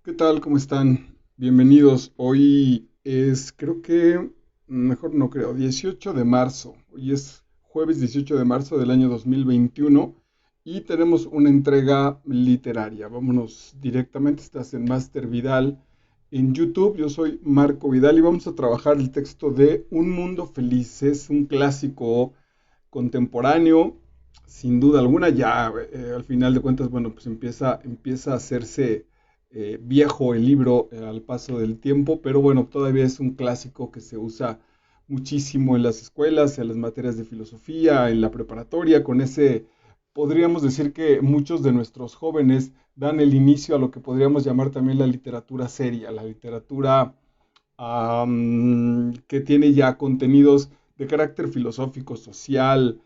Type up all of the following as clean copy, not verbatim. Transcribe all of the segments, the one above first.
¿Qué tal? ¿Cómo están? Bienvenidos. Hoy es, creo que, mejor no creo, 18 de marzo. Hoy es jueves 18 de marzo del año 2021 y tenemos una entrega literaria. Vámonos directamente, estás en Master Vidal en YouTube. Yo soy Marco Vidal y vamos a trabajar el texto de Un Mundo Feliz. Es un clásico contemporáneo, sin duda alguna. Ya al final de cuentas, bueno, pues empieza a hacerse viejo el libro al paso del tiempo, pero bueno, todavía es un clásico que se usa muchísimo en las escuelas, en las materias de filosofía, en la preparatoria, con ese, podríamos decir que muchos de nuestros jóvenes dan el inicio a lo que podríamos llamar también la literatura seria, la literatura que tiene ya contenidos de carácter filosófico, social,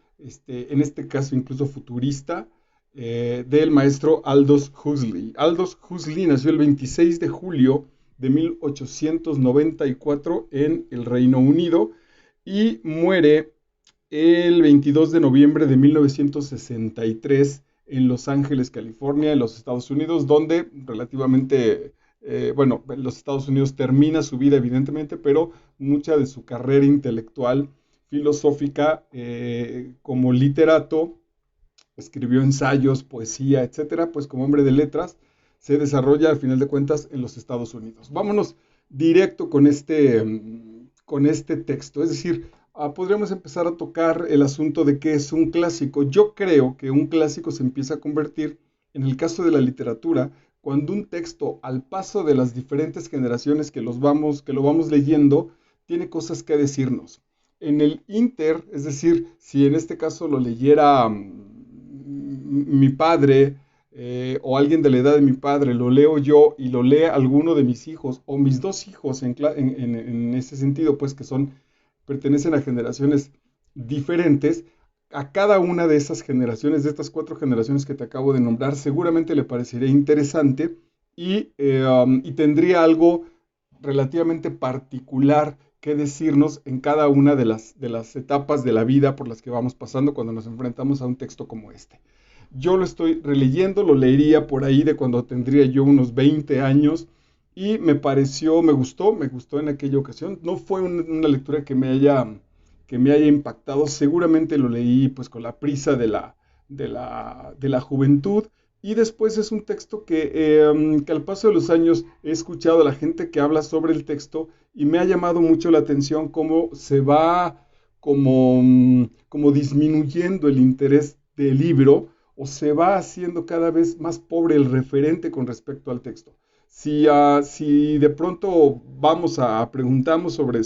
en este caso incluso futurista, del maestro Aldous Huxley. Aldous Huxley nació el 26 de julio de 1894 en el Reino Unido y muere el 22 de noviembre de 1963 en Los Ángeles, California, en los Estados Unidos, donde relativamente, bueno, en los Estados Unidos termina su vida, evidentemente, pero mucha de su carrera intelectual, filosófica, como literato, escribió ensayos, poesía, etcétera, pues como hombre de letras, se desarrolla al final de cuentas en los Estados Unidos. Vámonos directo con este texto, es decir, podríamos empezar a tocar el asunto de qué es un clásico. Yo creo que un clásico se empieza a convertir, en el caso de la literatura, cuando un texto, al paso de las diferentes generaciones que lo vamos leyendo, tiene cosas que decirnos. En el Inter, es decir, si en este caso lo leyera mi padre o alguien de la edad de mi padre, lo leo yo y lo lee alguno de mis hijos o mis dos hijos en ese sentido, pues que son, pertenecen a generaciones diferentes, a cada una de esas generaciones, de estas cuatro generaciones que te acabo de nombrar, seguramente le parecería interesante y tendría algo relativamente particular que decirnos en cada una de las etapas de la vida por las que vamos pasando cuando nos enfrentamos a un texto como este. Yo lo estoy releyendo, lo leería por ahí de cuando tendría yo unos 20 años y me gustó en aquella ocasión. No fue una lectura que me haya impactado, seguramente lo leí pues con la prisa de la juventud y después es un texto que al paso de los años he escuchado a la gente que habla sobre el texto y me ha llamado mucho la atención cómo se va como disminuyendo el interés del libro o se va haciendo cada vez más pobre el referente con respecto al texto. Si de pronto preguntamos sobre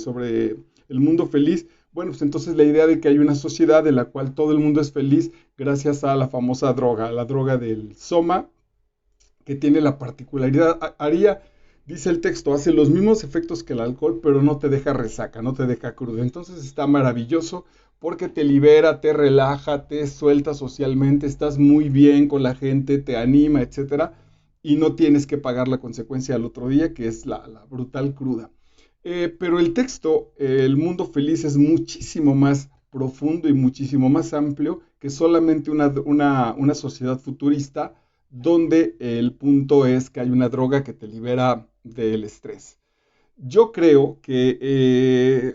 el mundo feliz, bueno, pues entonces la idea de que hay una sociedad en la cual todo el mundo es feliz gracias a la famosa droga, la droga del soma, que tiene la particularidad, dice el texto, hace los mismos efectos que el alcohol, pero no te deja resaca, no te deja crudo. Entonces está maravilloso porque te libera, te relaja, te suelta socialmente, estás muy bien con la gente, te anima, etcétera, y no tienes que pagar la consecuencia al otro día, que es la brutal cruda. Pero el texto, El Mundo Feliz, es muchísimo más profundo y muchísimo más amplio que solamente una sociedad futurista donde el punto es que hay una droga que te libera del estrés. Yo creo que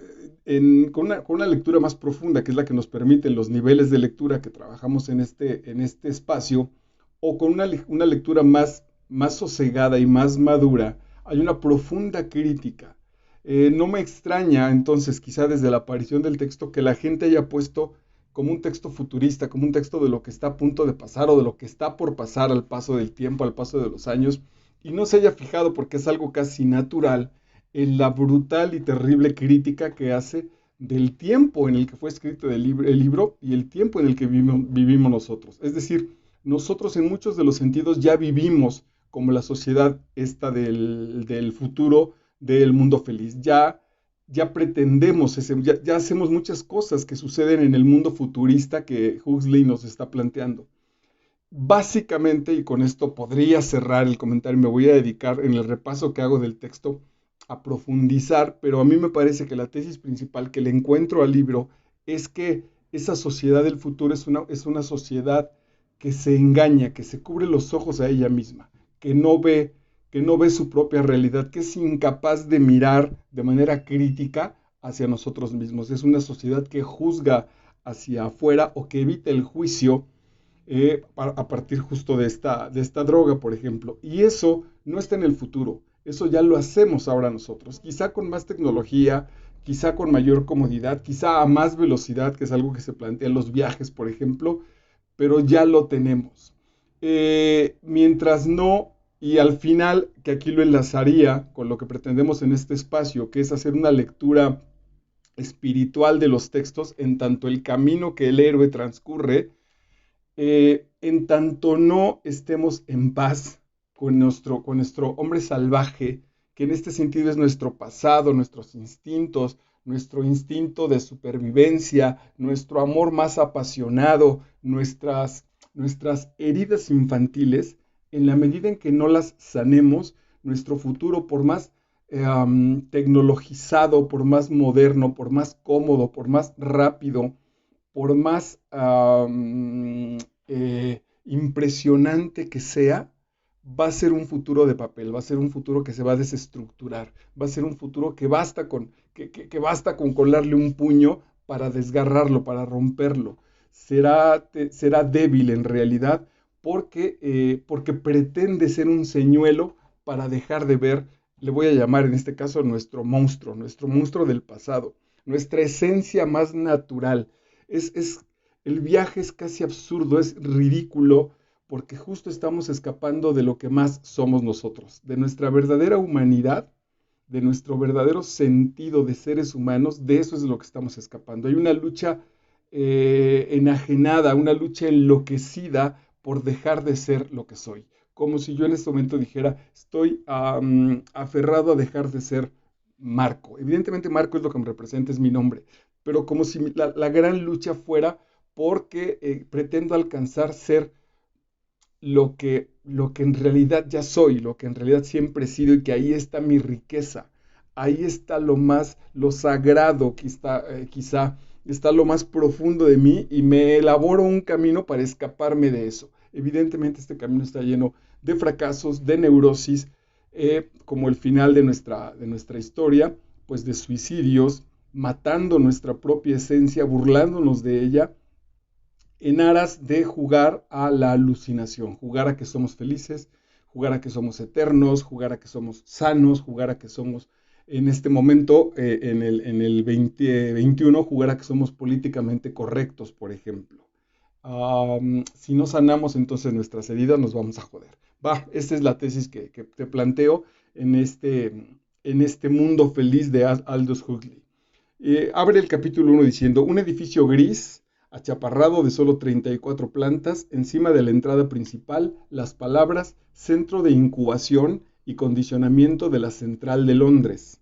con una lectura más profunda, que es la que nos permiten los niveles de lectura que trabajamos en este espacio, o con una lectura más sosegada y más madura, hay una profunda crítica. No me extraña entonces, quizá desde la aparición del texto, que la gente haya puesto como un texto futurista, como un texto de lo que está a punto de pasar o de lo que está por pasar al paso del tiempo, al paso de los años, y no se haya fijado porque es algo casi natural en la brutal y terrible crítica que hace del tiempo en el que fue escrito el libro y el tiempo en el que vivimos nosotros. Es decir, nosotros en muchos de los sentidos ya vivimos como la sociedad esta del futuro del mundo feliz. Ya pretendemos, ya hacemos muchas cosas que suceden en el mundo futurista que Huxley nos está planteando. Básicamente, y con esto podría cerrar el comentario, me voy a dedicar en el repaso que hago del texto a profundizar, pero a mí me parece que la tesis principal que le encuentro al libro es que esa sociedad del futuro es una sociedad que se engaña, que se cubre los ojos a ella misma, que no ve que no ve su propia realidad, que es incapaz de mirar de manera crítica hacia nosotros mismos. Es una sociedad que juzga hacia afuera o que evita el juicio a partir justo de esta droga, por ejemplo. Y eso no está en el futuro, eso ya lo hacemos ahora nosotros, quizá con más tecnología, quizá con mayor comodidad, quizá a más velocidad, que es algo que se plantea en los viajes, por ejemplo, pero ya lo tenemos. Mientras no, y al final, que aquí lo enlazaría con lo que pretendemos en este espacio, que es hacer una lectura espiritual de los textos en tanto el camino que el héroe transcurre, en tanto no estemos en paz con nuestro hombre salvaje, que en este sentido es nuestro pasado, nuestros instintos, nuestro instinto de supervivencia, nuestro amor más apasionado, nuestras heridas infantiles, en la medida en que no las sanemos, nuestro futuro, por más tecnologizado, por más moderno, por más cómodo, por más rápido, por más impresionante que sea, va a ser un futuro de papel, va a ser un futuro que se va a desestructurar, va a ser un futuro que basta con colarle un puño para desgarrarlo, para romperlo. Será débil en realidad porque pretende ser un señuelo para dejar de ver, le voy a llamar en este caso nuestro monstruo del pasado, nuestra esencia más natural. El viaje es casi absurdo, es ridículo, porque justo estamos escapando de lo que más somos nosotros, de nuestra verdadera humanidad, de nuestro verdadero sentido de seres humanos. De eso es de lo que estamos escapando. Hay una lucha enajenada, una lucha enloquecida por dejar de ser lo que soy. Como si yo en este momento dijera, estoy aferrado a dejar de ser Marco. Evidentemente Marco es lo que me representa, es mi nombre, pero como si la gran lucha fuera porque pretendo alcanzar ser lo que en realidad ya soy, lo que en realidad siempre he sido, y que ahí está mi riqueza, ahí está lo sagrado, quizá está lo más profundo de mí, y me elaboro un camino para escaparme de eso. Evidentemente este camino está lleno de fracasos, de neurosis, como el final de nuestra historia, pues de suicidios, matando nuestra propia esencia, burlándonos de ella, en aras de jugar a la alucinación, jugar a que somos felices, jugar a que somos eternos, jugar a que somos sanos, jugar a que somos en este momento, en el 2021, jugar a que somos políticamente correctos, por ejemplo. Si no sanamos entonces nuestras heridas, nos vamos a joder. Esta es la tesis que te planteo en este mundo feliz de Aldous Huxley. Abre el capítulo 1 diciendo: un edificio gris, achaparrado de solo 34 plantas, encima de la entrada principal, las palabras Centro de Incubación y Condicionamiento de la Central de Londres,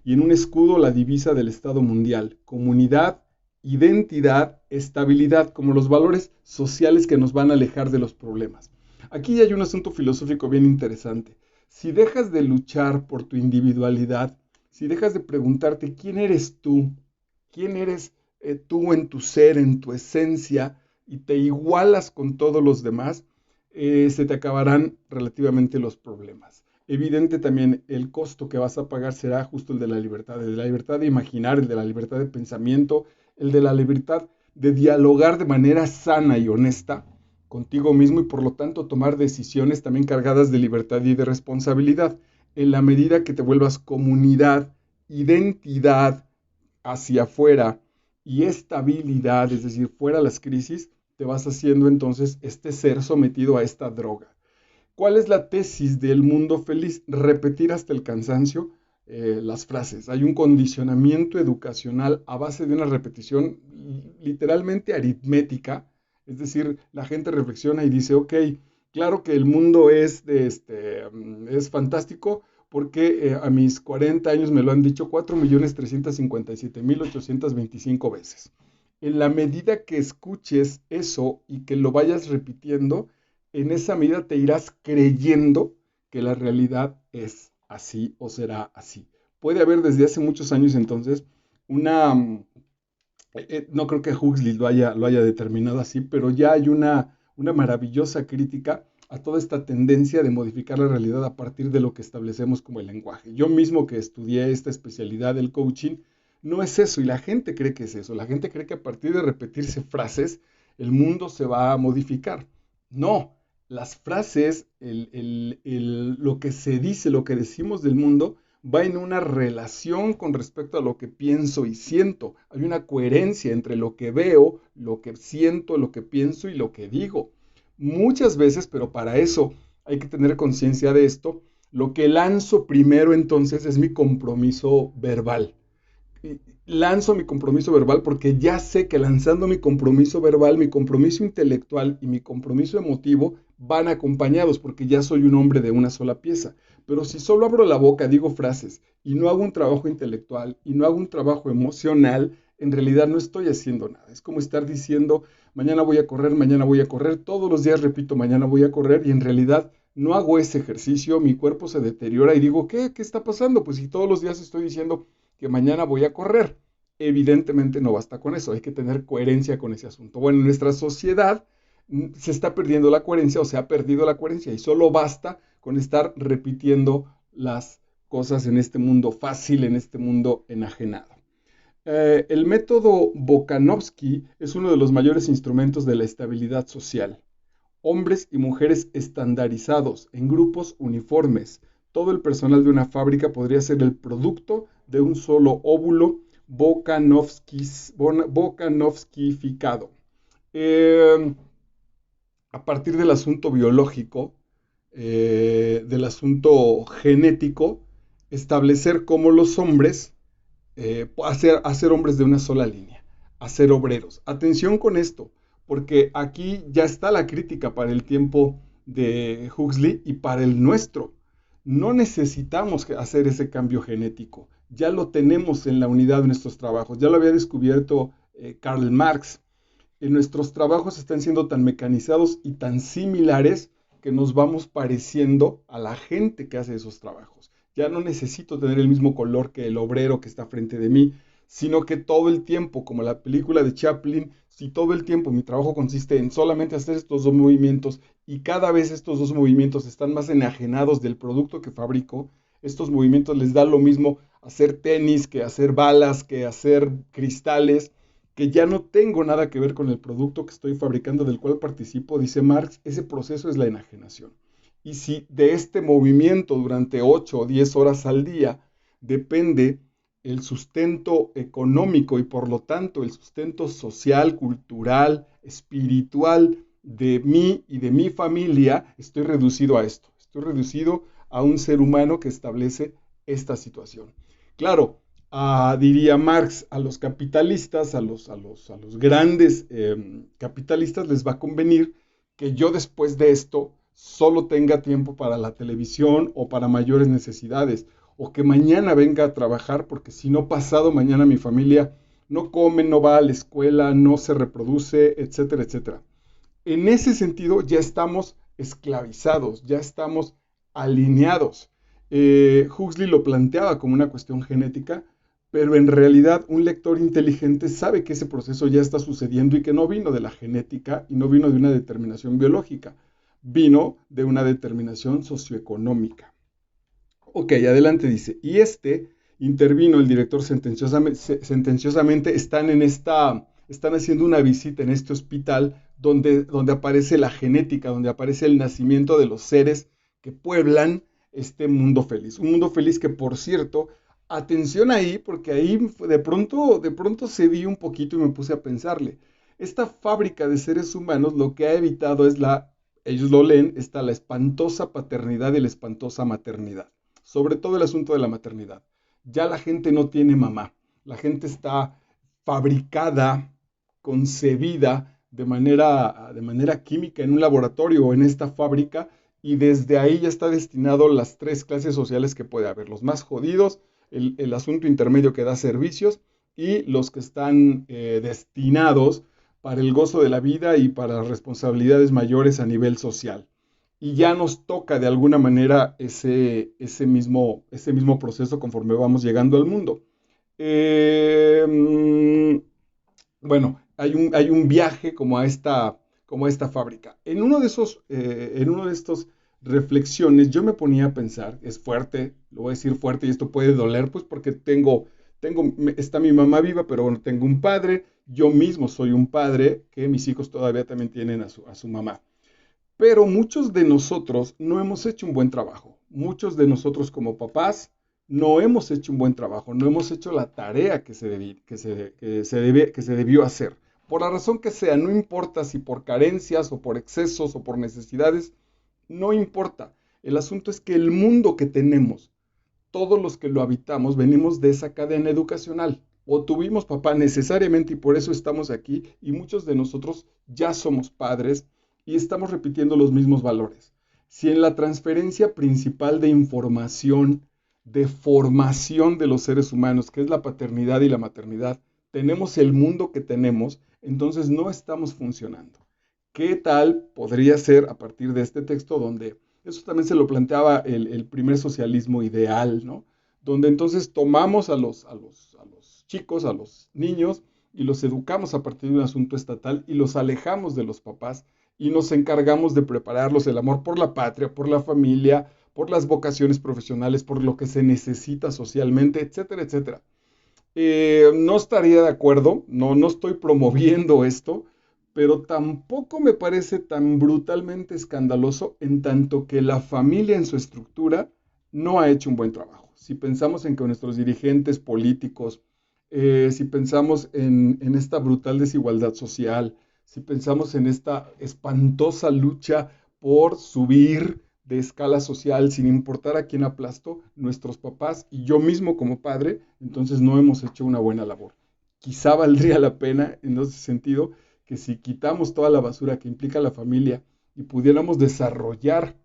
y en un escudo la divisa del Estado Mundial: comunidad, identidad, estabilidad, como los valores sociales que nos van a alejar de los problemas. Aquí hay un asunto filosófico bien interesante. Si dejas de luchar por tu individualidad, si dejas de preguntarte quién eres tú en tu ser, en tu esencia, y te igualas con todos los demás, se te acabarán relativamente los problemas. Evidente también el costo que vas a pagar será justo el de la libertad de imaginar, el de la libertad de pensamiento, el de la libertad de dialogar de manera sana y honesta contigo mismo, y por lo tanto tomar decisiones también cargadas de libertad y de responsabilidad. En la medida que te vuelvas comunidad, identidad hacia afuera y estabilidad, es decir, fuera las crisis, te vas haciendo entonces este ser sometido a esta droga. ¿Cuál es la tesis del mundo feliz? Repetir hasta el cansancio las frases. Hay un condicionamiento educacional a base de una repetición literalmente aritmética. Es decir, la gente reflexiona y dice, ok, claro que el mundo es fantástico, porque a mis 40 años me lo han dicho 4.357.825 veces. En la medida que escuches eso y que lo vayas repitiendo, en esa medida te irás creyendo que la realidad es así o será así. Puede haber desde hace muchos años entonces no creo que Huxley lo haya determinado así, pero ya hay una maravillosa crítica a toda esta tendencia de modificar la realidad a partir de lo que establecemos como el lenguaje. Yo mismo que estudié esta especialidad del coaching, no es eso, y la gente cree que es eso. La gente cree que a partir de repetirse frases, el mundo se va a modificar. No, las frases, lo que se dice, lo que decimos del mundo, va en una relación con respecto a lo que pienso y siento. Hay una coherencia entre lo que veo, lo que siento, lo que pienso y lo que digo. Muchas veces, pero para eso hay que tener conciencia de esto, lo que lanzo primero entonces es mi compromiso verbal. Lanzo mi compromiso verbal porque ya sé que lanzando mi compromiso verbal, mi compromiso intelectual y mi compromiso emotivo van acompañados porque ya soy un hombre de una sola pieza. Pero si solo abro la boca, digo frases y no hago un trabajo intelectual y no hago un trabajo emocional, en realidad no estoy haciendo nada. Es como estar diciendo, mañana voy a correr, todos los días repito, mañana voy a correr y en realidad no hago ese ejercicio, mi cuerpo se deteriora y digo, ¿qué está pasando? Pues si todos los días estoy diciendo que mañana voy a correr, evidentemente no basta con eso, hay que tener coherencia con ese asunto. Bueno, en nuestra sociedad se está perdiendo la coherencia o se ha perdido la coherencia y solo basta con estar repitiendo las cosas en este mundo fácil, en este mundo enajenado. El método Bokanovsky es uno de los mayores instrumentos de la estabilidad social. Hombres y mujeres estandarizados en grupos uniformes. Todo el personal de una fábrica podría ser el producto de un solo óvulo bokanovskificado. Eh, a partir del asunto biológico, del asunto genético, establecer cómo los hombres, hacer hombres de una sola línea, hacer obreros. Atención con esto, porque aquí ya está la crítica para el tiempo de Huxley y para el nuestro. No necesitamos hacer ese cambio genético, ya lo tenemos en la unidad de nuestros trabajos, ya lo había descubierto Karl Marx. Nuestros trabajos están siendo tan mecanizados y tan similares que nos vamos pareciendo a la gente que hace esos trabajos. Ya no necesito tener el mismo color que el obrero que está frente de mí, sino que todo el tiempo, como la película de Chaplin, si todo el tiempo mi trabajo consiste en solamente hacer estos dos movimientos y cada vez estos dos movimientos están más enajenados del producto que fabrico, estos movimientos les da lo mismo hacer tenis que hacer balas, que hacer cristales, que ya no tengo nada que ver con el producto que estoy fabricando del cual participo, dice Marx, ese proceso es la enajenación. Y si de este movimiento durante 8 o 10 horas al día depende el sustento económico y por lo tanto el sustento social, cultural, espiritual de mí y de mi familia, estoy reducido a esto. Estoy reducido a un ser humano que establece esta situación. Claro, diría Marx, a los capitalistas, a los grandes capitalistas les va a convenir que yo después de esto solo tenga tiempo para la televisión o para mayores necesidades, o que mañana venga a trabajar porque si no pasado mañana mi familia no come, no va a la escuela, no se reproduce, etcétera, etcétera. En ese sentido ya estamos esclavizados, ya estamos alineados. Huxley lo planteaba como una cuestión genética, pero en realidad un lector inteligente sabe que ese proceso ya está sucediendo y que no vino de la genética y no vino de una determinación biológica, vino de una determinación socioeconómica. Ok, adelante dice, y intervino el director sentenciosamente, están haciendo una visita en este hospital donde aparece la genética, donde aparece el nacimiento de los seres que pueblan este mundo feliz. Un mundo feliz que, por cierto, atención ahí, porque ahí de pronto cedí un poquito y me puse a pensarle. Esta fábrica de seres humanos lo que ha evitado es ellos lo leen, está la espantosa paternidad y la espantosa maternidad. Sobre todo el asunto de la maternidad. Ya la gente no tiene mamá. La gente está fabricada, concebida de manera química en un laboratorio o en esta fábrica y desde ahí ya está destinado las tres clases sociales que puede haber. Los más jodidos, el asunto intermedio que da servicios y los que están destinados para el gozo de la vida y para responsabilidades mayores a nivel social. Y ya nos toca de alguna manera ese mismo proceso conforme vamos llegando al mundo. Bueno, hay un viaje como a esta como a esta fábrica. En uno de estos reflexiones yo me ponía a pensar, es fuerte, lo voy a decir fuerte y esto puede doler, pues porque está mi mamá viva, pero bueno, tengo un padre, yo mismo soy un padre, que mis hijos todavía también tienen a su mamá. Pero muchos de nosotros no hemos hecho un buen trabajo. Muchos de nosotros como papás no hemos hecho un buen trabajo, no hemos hecho la tarea que se debió hacer. Por la razón que sea, no importa si por carencias o por excesos o por necesidades, no importa. El asunto es que el mundo que tenemos, todos los que lo habitamos, venimos de esa cadena educacional. O tuvimos papá necesariamente y por eso estamos aquí, y muchos de nosotros ya somos padres y estamos repitiendo los mismos valores. Si en la transferencia principal de información, de formación de los seres humanos, que es la paternidad y la maternidad, tenemos el mundo que tenemos, entonces no estamos funcionando. ¿Qué tal podría ser a partir de este texto donde eso también se lo planteaba el primer socialismo ideal, ¿no? Donde entonces tomamos a los chicos, a los niños, y los educamos a partir de un asunto estatal y los alejamos de los papás y nos encargamos de prepararlos el amor por la patria, por la familia, por las vocaciones profesionales, por lo que se necesita socialmente, etcétera, etcétera. No estaría de acuerdo, no estoy promoviendo esto, pero tampoco me parece tan brutalmente escandaloso en tanto que la familia en su estructura no ha hecho un buen trabajo. Si pensamos en que nuestros dirigentes políticos, si pensamos en esta brutal desigualdad social, si pensamos en esta espantosa lucha por subir de escala social sin importar a quién aplasto, nuestros papás y yo mismo como padre, entonces no hemos hecho una buena labor. Quizá valdría la pena en ese sentido que si quitamos toda la basura que implica la familia y pudiéramos desarrollar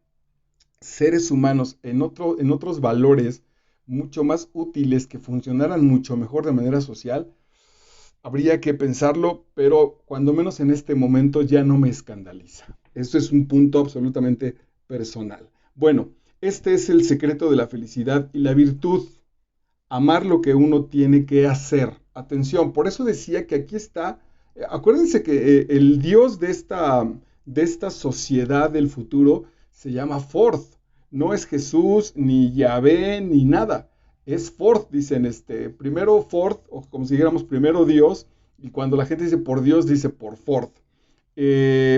seres humanos en otros valores mucho más útiles que funcionaran mucho mejor de manera social, habría que pensarlo, pero cuando menos en este momento ya no me escandaliza. Esto es un punto absolutamente personal. Bueno, este es el secreto de la felicidad y la virtud. Amar lo que uno tiene que hacer. Atención, por eso decía que aquí está, acuérdense que el dios de esta sociedad del futuro se llama Ford. No es Jesús, ni Yahvé, ni nada. Es Ford, dicen, primero Ford, o como si dijéramos primero Dios, y cuando la gente dice por Dios, dice por Ford.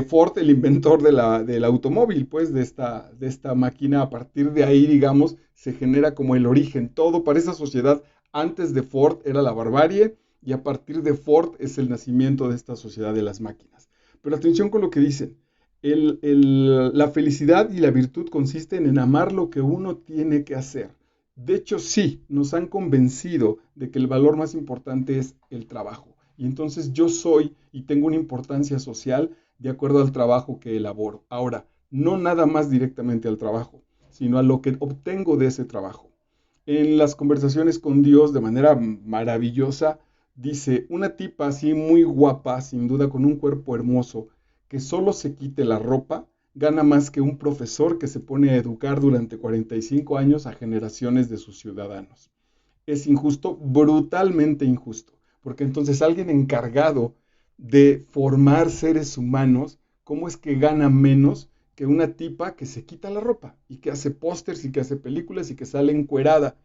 Ford, el inventor del automóvil, pues de esta máquina, a partir de ahí, digamos, se genera como el origen. Todo para esa sociedad antes de Ford era la barbarie y a partir de Ford es el nacimiento de esta sociedad de las máquinas. Pero atención con lo que dicen. La felicidad y la virtud consisten en amar lo que uno tiene que hacer. De hecho, sí, nos han convencido de que el valor más importante es el trabajo. Y entonces yo soy y tengo una importancia social de acuerdo al trabajo que elaboro. Ahora, no nada más directamente al trabajo, sino a lo que obtengo de ese trabajo. En las conversaciones con Dios, de manera maravillosa, dice, una tipa así muy guapa, sin duda con un cuerpo hermoso, que solo se quite la ropa, gana más que un profesor que se pone a educar durante 45 años a generaciones de sus ciudadanos. Es injusto, brutalmente injusto, porque entonces alguien encargado de formar seres humanos, ¿cómo es que gana menos que una tipa que se quita la ropa y que hace pósters y que hace películas y que sale encuerada?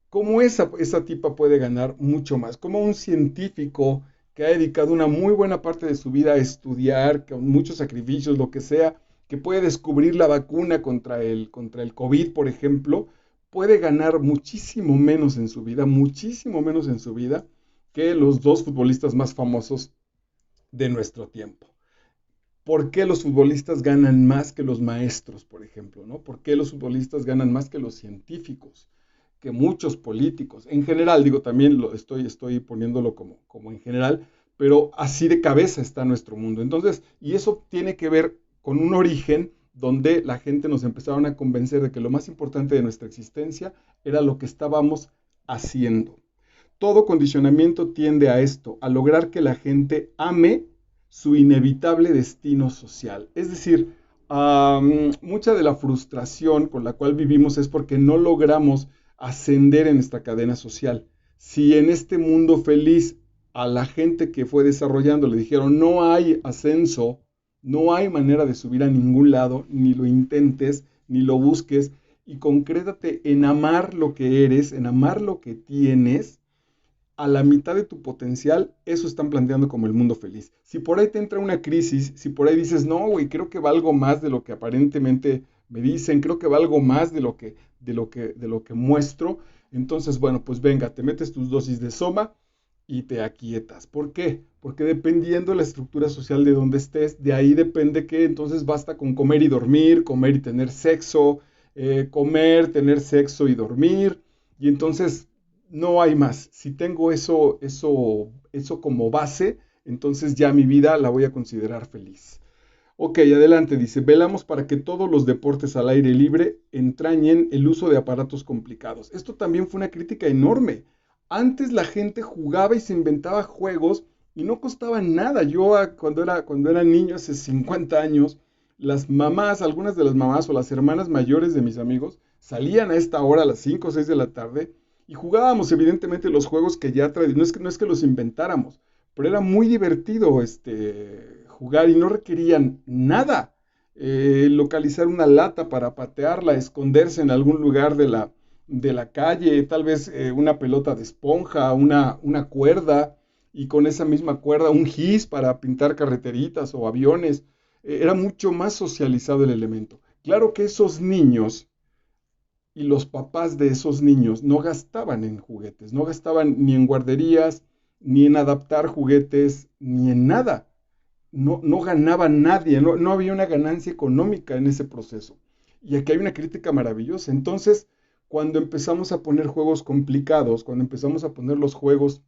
¿Cómo esa tipa puede ganar mucho más? ¿Cómo un científico que ha dedicado una muy buena parte de su vida a estudiar, con muchos sacrificios, lo que sea, que puede descubrir la vacuna contra el COVID, por ejemplo, puede ganar muchísimo menos en su vida que los dos futbolistas más famosos de nuestro tiempo? ¿Por qué los futbolistas ganan más que los maestros, por ejemplo? ¿No? ¿Por qué los futbolistas ganan más que los científicos? Que muchos políticos? En general, digo, también estoy poniéndolo como en general, pero así de cabeza está nuestro mundo. Entonces, y eso tiene que ver con un origen donde la gente nos empezaron a convencer de que lo más importante de nuestra existencia era lo que estábamos haciendo. Todo condicionamiento tiende a esto, a lograr que la gente ame su inevitable destino social. Es decir, mucha de la frustración con la cual vivimos es porque no logramos ascender en esta cadena social. Si en este mundo feliz a la gente que fue desarrollando le dijeron no hay ascenso, No hay manera de subir a ningún lado, ni lo intentes, ni lo busques, y concrétate en amar lo que eres, en amar lo que tienes a la mitad de tu potencial. Eso están planteando como el mundo feliz. Si por ahí te entra una crisis, si por ahí dices, no, güey, creo que valgo más de lo que aparentemente me dicen, creo que valgo más de lo que muestro, entonces, bueno, pues venga, te metes tus dosis de soma y te aquietas. ¿Por qué? Porque dependiendo de la estructura social de donde estés, de ahí depende que entonces basta con comer y dormir, comer y tener sexo, comer, tener sexo y dormir, y entonces no hay más. Si tengo eso como base, entonces ya mi vida la voy a considerar feliz. Ok, adelante, dice, velamos para que todos los deportes al aire libre entrañen el uso de aparatos complicados. Esto también fue una crítica enorme. Antes la gente jugaba y se inventaba juegos y no costaban nada. Yo cuando era niño, hace 50 años, las mamás, algunas de las mamás o las hermanas mayores de mis amigos, salían a esta hora, a las 5 o 6 de la tarde, y jugábamos evidentemente los juegos que ya traían. No es que los inventáramos, pero era muy divertido jugar y no requerían nada. Localizar una lata para patearla, esconderse en algún lugar de la calle, tal vez una pelota de esponja, una cuerda, y con esa misma cuerda un gis para pintar carreteritas o aviones. Era mucho más socializado el elemento. Claro que esos niños y los papás de esos niños no gastaban en juguetes, no gastaban ni en guarderías, ni en adaptar juguetes, ni en nada. No ganaba nadie, no había una ganancia económica en ese proceso. Y aquí hay una crítica maravillosa. Entonces, cuando empezamos a poner juegos complicados, cuando empezamos a poner los juegos,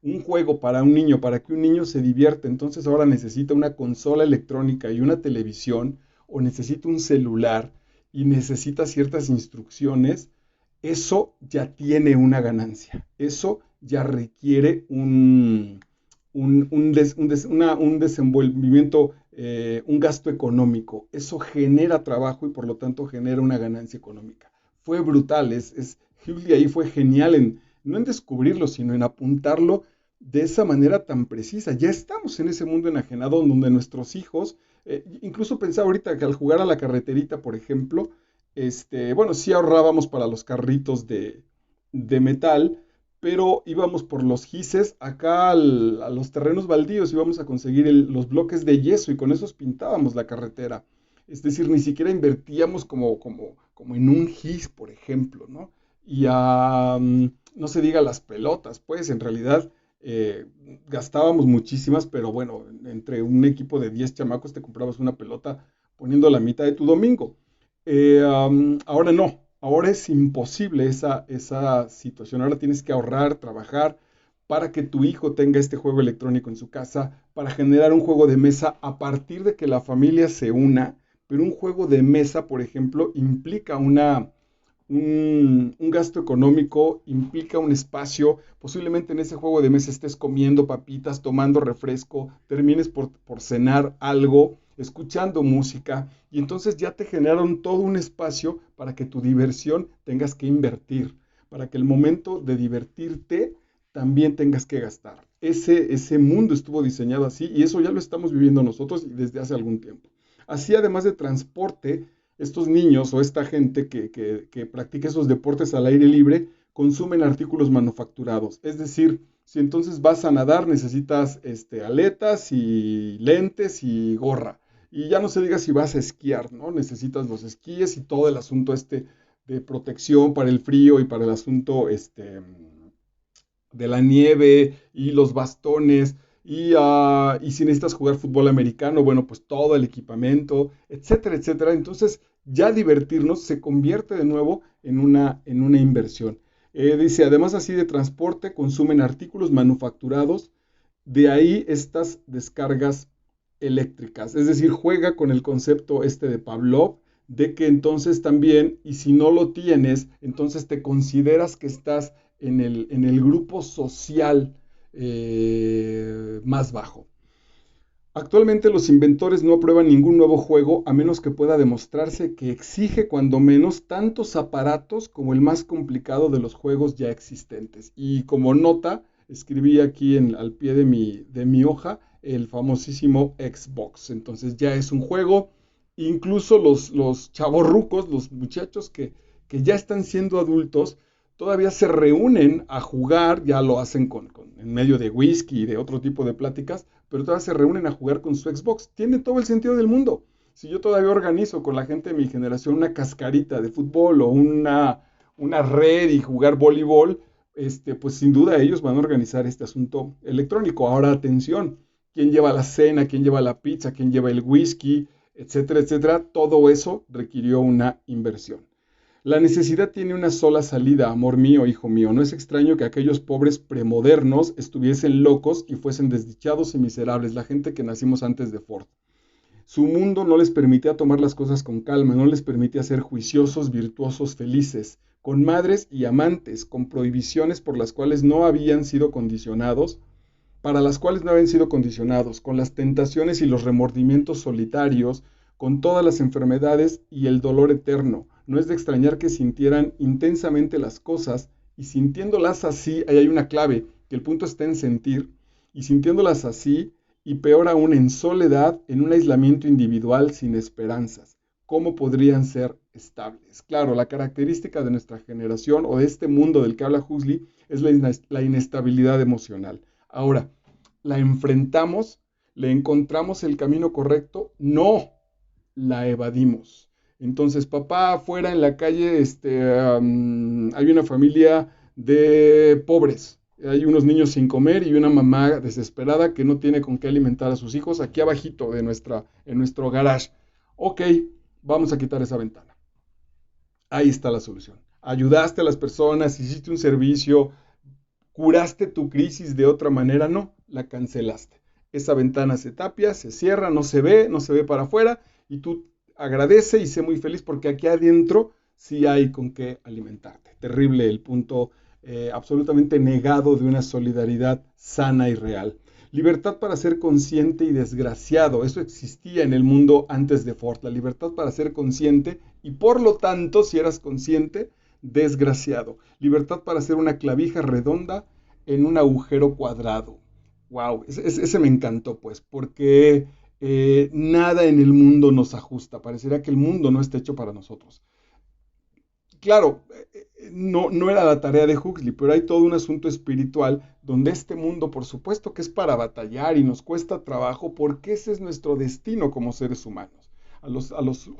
un juego para un niño, para que un niño se divierta, entonces ahora necesita una consola electrónica y una televisión, o necesita un celular y necesita ciertas instrucciones, eso ya tiene una ganancia. Eso ya requiere un desenvolvimiento, un gasto económico. Eso genera trabajo y por lo tanto genera una ganancia económica. Fue brutal, Hughley ahí fue genial no en descubrirlo, sino en apuntarlo de esa manera tan precisa. Ya estamos en ese mundo enajenado donde nuestros hijos, incluso pensaba ahorita que al jugar a la carreterita, por ejemplo, bueno, sí ahorrábamos para los carritos de metal, pero íbamos por los gises acá a los terrenos baldíos, íbamos a conseguir los bloques de yeso y con esos pintábamos la carretera. Es decir, ni siquiera invertíamos como en un gis, por ejemplo, ¿no? Y no se diga las pelotas, pues en realidad eh, gastábamos muchísimas, pero bueno, entre un equipo de 10 chamacos te comprabas una pelota poniendo la mitad de tu domingo. Ahora no, ahora es imposible esa situación. Ahora tienes que ahorrar, trabajar para que tu hijo tenga este juego electrónico en su casa, para generar un juego de mesa a partir de que la familia se una. Pero un juego de mesa, por ejemplo, implica un gasto económico, implica un espacio. Posiblemente en ese juego de mesa estés comiendo papitas, tomando refresco, termines por cenar algo, escuchando música, y entonces ya te generaron todo un espacio para que tu diversión tengas que invertir, para que el momento de divertirte también tengas que gastar. Ese mundo estuvo diseñado así y eso ya lo estamos viviendo nosotros desde hace algún tiempo. Así, además de transporte, estos niños o esta gente que practica esos deportes al aire libre consumen artículos manufacturados. Es decir, si entonces vas a nadar, necesitas aletas y lentes y gorra. Y ya no se diga si vas a esquiar, ¿no? Necesitas los esquíes y todo el asunto de protección para el frío y para el asunto de la nieve y los bastones. Y si necesitas jugar fútbol americano, bueno, pues todo el equipamiento, etcétera, etcétera. Entonces, ya divertirnos se convierte de nuevo en una inversión. Dice, además así de transporte, consumen artículos manufacturados, de ahí estas descargas eléctricas. Es decir, juega con el concepto de Pavlov, de que entonces también, y si no lo tienes, entonces te consideras que estás en el grupo social más bajo. Actualmente los inventores no aprueban ningún nuevo juego a menos que pueda demostrarse que exige cuando menos tantos aparatos como el más complicado de los juegos ya existentes. Y como nota, escribí aquí al pie de mi hoja, el famosísimo Xbox. Entonces ya es un juego, incluso los chavorrucos, los muchachos que ya están siendo adultos, todavía se reúnen a jugar, ya lo hacen en medio de whisky y de otro tipo de pláticas, pero todavía se reúnen a jugar con su Xbox. Tiene todo el sentido del mundo. Si yo todavía organizo con la gente de mi generación una cascarita de fútbol o una red y jugar voleibol, pues sin duda ellos van a organizar este asunto electrónico. Ahora atención, quién lleva la cena, quién lleva la pizza, quién lleva el whisky, etcétera, etcétera, todo eso requirió una inversión. La necesidad tiene una sola salida, amor mío, hijo mío. No es extraño que aquellos pobres premodernos estuviesen locos y fuesen desdichados y miserables, la gente que nacimos antes de Ford. Su mundo no les permitía tomar las cosas con calma, no les permitía ser juiciosos, virtuosos, felices, con madres y amantes, con prohibiciones por las cuales no habían sido condicionados, para las cuales no habían sido condicionados, con las tentaciones y los remordimientos solitarios, con todas las enfermedades y el dolor eterno. No es de extrañar que sintieran intensamente las cosas y sintiéndolas así, ahí hay una clave, que el punto está en sentir, y sintiéndolas así, y peor aún en soledad, en un aislamiento individual sin esperanzas. ¿Cómo podrían ser estables? Claro, la característica de nuestra generación o de este mundo del que habla Huxley es la inestabilidad emocional. Ahora, ¿la enfrentamos? ¿Le encontramos el camino correcto? No, la evadimos. Entonces, papá, afuera en la calle, hay una familia de pobres. Hay unos niños sin comer y una mamá desesperada que no tiene con qué alimentar a sus hijos aquí abajito en nuestro garage. Ok, vamos a quitar esa ventana. Ahí está la solución. Ayudaste a las personas, hiciste un servicio, curaste tu crisis de otra manera, no, la cancelaste. Esa ventana se tapia, se cierra, no se ve para afuera y tú agradece y sé muy feliz porque aquí adentro sí hay con qué alimentarte. Terrible el punto absolutamente negado de una solidaridad sana y real. Libertad para ser consciente y desgraciado. Eso existía en el mundo antes de Ford. La libertad para ser consciente y por lo tanto, si eras consciente, desgraciado. Libertad para hacer una clavija redonda en un agujero cuadrado. Wow, ese me encantó pues, porque nada en el mundo nos ajusta. Parecería que el mundo no está hecho para nosotros. Claro, no era la tarea de Huxley, pero hay todo un asunto espiritual donde este mundo, por supuesto que es para batallar y nos cuesta trabajo, porque ese es nuestro destino como seres humanos. A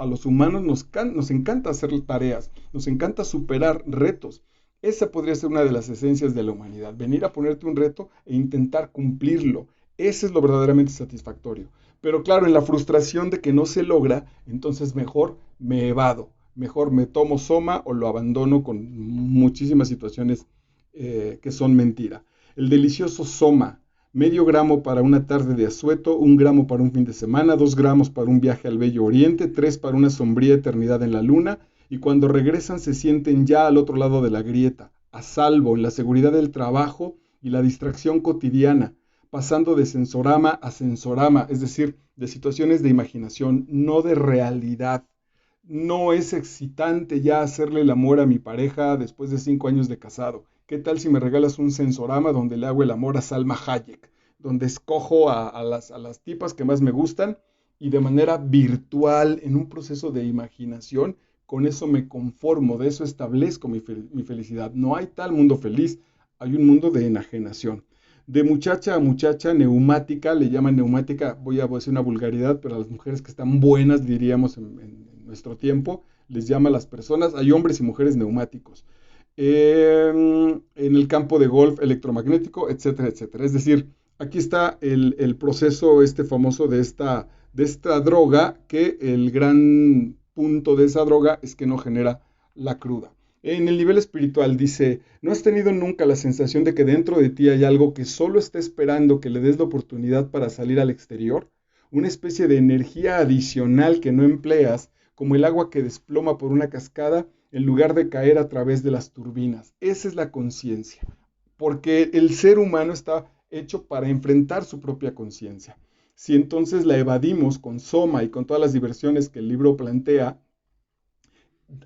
los humanos nos encanta hacer tareas, nos encanta superar retos. Esa podría ser una de las esencias de la humanidad, venir a ponerte un reto e intentar cumplirlo. Ese es lo verdaderamente satisfactorio. Pero claro, en la frustración de que no se logra, entonces mejor me evado, mejor me tomo soma o lo abandono con muchísimas situaciones que son mentira. El delicioso soma, medio gramo para una tarde de asueto, 1 gramo para un fin de semana, 2 gramos para un viaje al bello oriente, 3 para una sombría eternidad en la luna, y cuando regresan se sienten ya al otro lado de la grieta, a salvo, en la seguridad del trabajo y la distracción cotidiana, pasando de sensorama a sensorama, es decir, de situaciones de imaginación, no de realidad. No es excitante ya hacerle el amor a mi pareja después de 5 años de casado. ¿Qué tal si me regalas un sensorama donde le hago el amor a Salma Hayek? Donde escojo a las tipas que más me gustan y de manera virtual, en un proceso de imaginación, con eso me conformo, de eso establezco mi felicidad. No hay tal mundo feliz, hay un mundo de enajenación. De muchacha a muchacha, neumática, le llaman neumática, voy a decir una vulgaridad, pero a las mujeres que están buenas, diríamos en nuestro tiempo, les llama a las personas, hay hombres y mujeres neumáticos. En el campo de golf electromagnético, etcétera, etcétera. Es decir, aquí está el proceso famoso de esta droga, que el gran punto de esa droga es que no genera la cruda. En el nivel espiritual dice, ¿no has tenido nunca la sensación de que dentro de ti hay algo que solo está esperando que le des la oportunidad para salir al exterior? Una especie de energía adicional que no empleas, como el agua que desploma por una cascada en lugar de caer a través de las turbinas. Esa es la conciencia, porque el ser humano está hecho para enfrentar su propia conciencia. Si entonces la evadimos con Soma y con todas las diversiones que el libro plantea,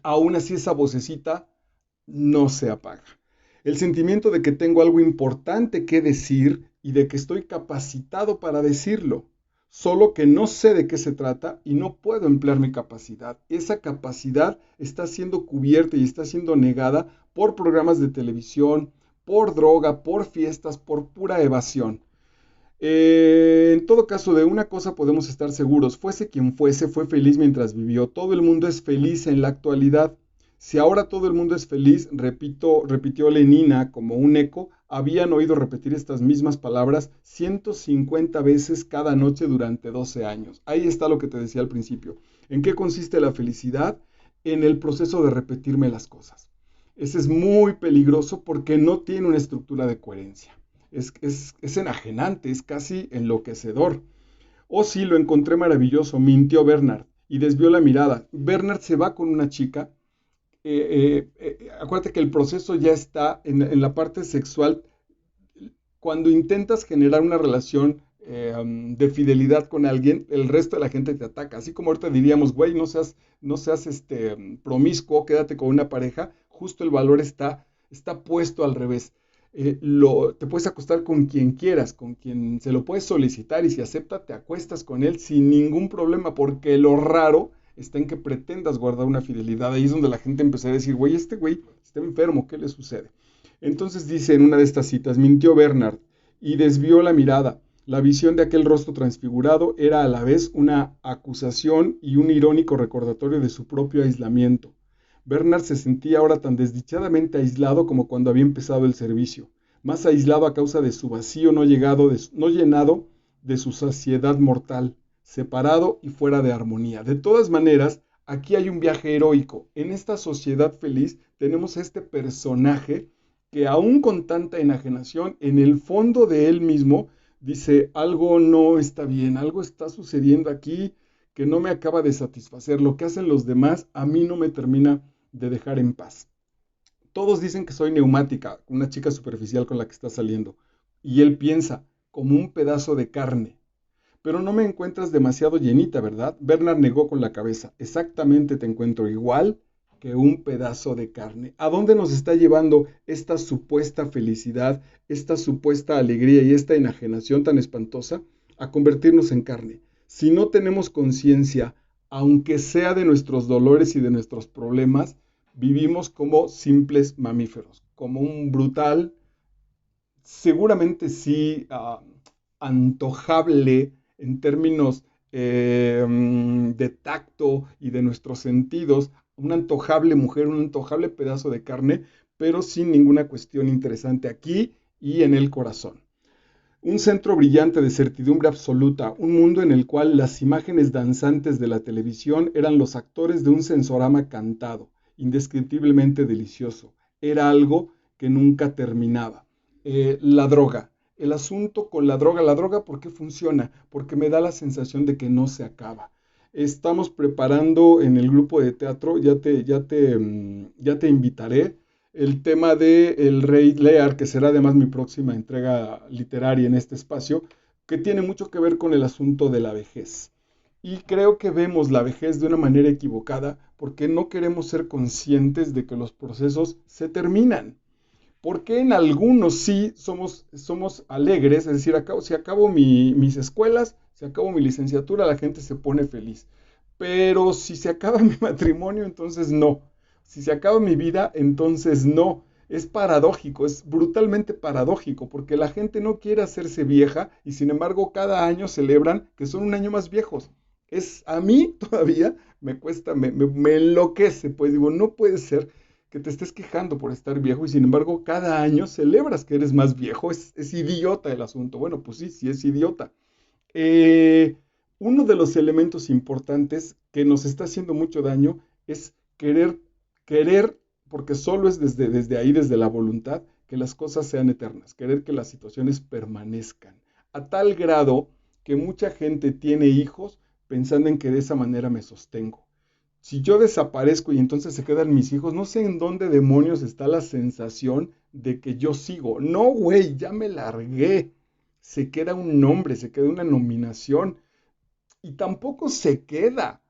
aún así esa vocecita no se apaga. El sentimiento de que tengo algo importante que decir y de que estoy capacitado para decirlo, solo que no sé de qué se trata y no puedo emplear mi capacidad. Esa capacidad está siendo cubierta y está siendo negada por programas de televisión, por droga, por fiestas, por pura evasión. En todo caso, de una cosa podemos estar seguros, fuese quien fuese, fue feliz mientras vivió. Todo el mundo es feliz en la actualidad. Si ahora todo el mundo es feliz, repitió Lenina como un eco, habían oído repetir estas mismas palabras 150 veces cada noche durante 12 años. Ahí está lo que te decía al principio. ¿En qué consiste la felicidad? En el proceso de repetirme las cosas. Ese es muy peligroso porque no tiene una estructura de coherencia. Es enajenante, es casi enloquecedor. Oh, sí, lo encontré maravilloso, mintió Bernard y desvió la mirada. Bernard se va con una chica. Acuérdate que el proceso ya está en la parte sexual. Cuando intentas generar una relación de fidelidad con alguien, el resto de la gente te ataca. Así como ahorita diríamos, güey, no seas promiscuo, quédate con una pareja, justo el valor está puesto al revés. Te puedes acostar con quien quieras, con quien se lo puedes solicitar y si acepta, te acuestas con él sin ningún problema, porque lo raro está en que pretendas guardar una fidelidad. Ahí es donde la gente empezó a decir, güey, este güey está enfermo, ¿qué le sucede? Entonces dice en una de estas citas, mintió Bernard y desvió la mirada. La visión de aquel rostro transfigurado era a la vez una acusación y un irónico recordatorio de su propio aislamiento. Bernard se sentía ahora tan desdichadamente aislado como cuando había empezado el servicio, más aislado a causa de su vacío no llenado de su saciedad mortal, separado y fuera de armonía. De todas maneras, aquí hay un viaje heroico. En esta sociedad feliz tenemos a este personaje que aún con tanta enajenación, en el fondo de él mismo, dice, algo no está bien, algo está sucediendo aquí que no me acaba de satisfacer. Lo que hacen los demás a mí no me termina de dejar en paz. Todos dicen que soy neumática, una chica superficial con la que está saliendo. Y él piensa, como un pedazo de carne. Pero no me encuentras demasiado llenita, ¿verdad? Bernard negó con la cabeza. Exactamente te encuentro igual que un pedazo de carne. ¿A dónde nos está llevando esta supuesta felicidad, esta supuesta alegría y esta enajenación tan espantosa? A convertirnos en carne. Si no tenemos conciencia, aunque sea de nuestros dolores y de nuestros problemas, vivimos como simples mamíferos, como un brutal, seguramente sí, antojable en términos de tacto y de nuestros sentidos, una antojable mujer, un antojable pedazo de carne, pero sin ninguna cuestión interesante aquí y en el corazón. Un centro brillante de certidumbre absoluta, un mundo en el cual las imágenes danzantes de la televisión eran los actores de un sensorama cantado, indescriptiblemente delicioso. Era algo que nunca terminaba. La droga. El asunto con la droga, ¿por qué funciona? Porque me da la sensación de que no se acaba. Estamos preparando en el grupo de teatro, ya te invitaré, el tema de El Rey Lear, que será además mi próxima entrega literaria en este espacio, que tiene mucho que ver con el asunto de la vejez. Y creo que vemos la vejez de una manera equivocada porque no queremos ser conscientes de que los procesos se terminan. Porque en algunos sí somos alegres, es decir, si acabo mis escuelas, si acabo mi licenciatura, la gente se pone feliz. Pero si se acaba mi matrimonio, entonces no. Si se acaba mi vida, entonces no. Es paradójico, es brutalmente paradójico, porque la gente no quiere hacerse vieja y sin embargo cada año celebran que son un año más viejos. A mí todavía me cuesta, me enloquece, pues digo, no puede ser que te estés quejando por estar viejo y sin embargo cada año celebras que eres más viejo. Es idiota el asunto. Bueno, pues sí, sí es idiota. Eh, Uno de los elementos importantes que nos está haciendo mucho daño es querer, porque solo es desde ahí, desde la voluntad, que las cosas sean eternas, querer que las situaciones permanezcan, a tal grado que mucha gente tiene hijos pensando en que de esa manera me sostengo. Si yo desaparezco y entonces se quedan mis hijos, no sé en dónde demonios está la sensación de que yo sigo. No, güey, ya me largué. Se queda un nombre, se queda una nominación y tampoco se queda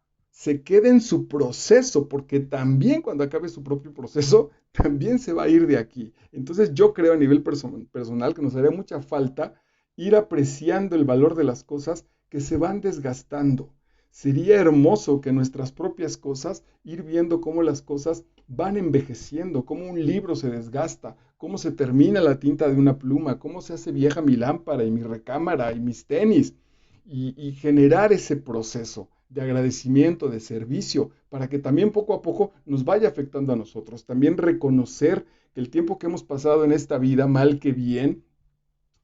en su proceso, porque también cuando acabe su propio proceso, también se va a ir de aquí. Entonces yo creo a nivel personal que nos haría mucha falta ir apreciando el valor de las cosas que se van desgastando. Sería hermoso que nuestras propias cosas, ir viendo cómo las cosas van envejeciendo, cómo un libro se desgasta, cómo se termina la tinta de una pluma, cómo se hace vieja mi lámpara y mi recámara y mis tenis, y generar ese proceso de agradecimiento, de servicio, para que también poco a poco nos vaya afectando a nosotros. También reconocer que el tiempo que hemos pasado en esta vida, mal que bien,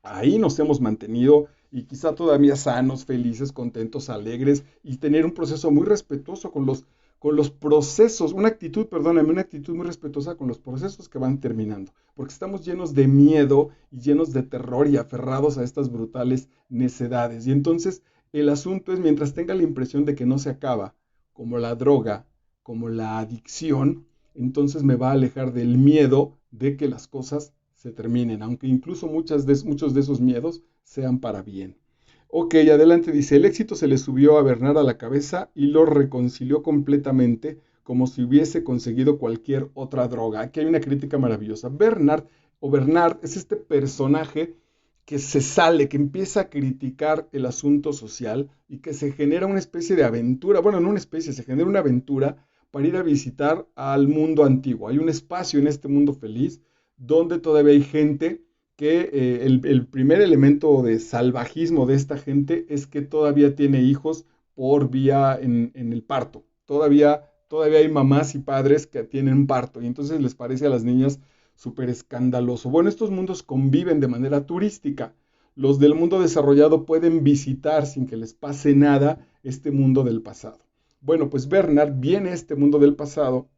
ahí nos hemos mantenido y quizá todavía sanos, felices, contentos, alegres y tener un proceso muy respetuoso con los procesos, una actitud, perdóname, una actitud muy respetuosa con los procesos que van terminando, porque estamos llenos de miedo y llenos de terror y aferrados a estas brutales necedades. Y entonces el asunto es, mientras tenga la impresión de que no se acaba, como la droga, como la adicción, entonces me va a alejar del miedo de que las cosas se terminen, aunque incluso muchos de esos miedos sean para bien. Ok, adelante dice, el éxito se le subió a Bernard a la cabeza y lo reconcilió completamente como si hubiese conseguido cualquier otra droga. Aquí hay una crítica maravillosa. Bernard es este personaje que se sale, que empieza a criticar el asunto social y que se genera una especie de aventura, bueno, no una especie, se genera una aventura para ir a visitar al mundo antiguo. Hay un espacio en este mundo feliz donde todavía hay gente que el primer elemento de salvajismo de esta gente es que todavía tiene hijos por vía en el parto. Todavía hay mamás y padres que tienen parto y entonces les parece a las niñas súper escandaloso. Bueno, estos mundos conviven de manera turística. Los del mundo desarrollado pueden visitar sin que les pase nada este mundo del pasado. Bueno, pues Bernard viene a este mundo del pasado,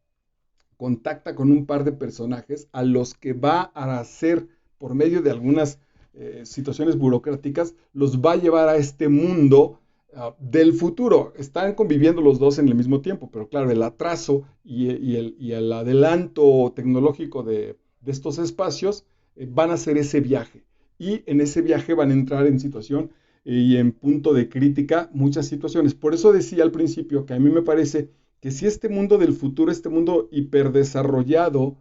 contacta con un par de personajes a los que va a hacer, por medio de algunas situaciones burocráticas, los va a llevar a este mundo del futuro. Están conviviendo los dos en el mismo tiempo, pero claro, el atraso y el adelanto tecnológico de estos espacios van a hacer ese viaje. Y en ese viaje van a entrar en situación y en punto de crítica muchas situaciones. Por eso decía al principio que a mí me parece que si este mundo del futuro, este mundo hiperdesarrollado,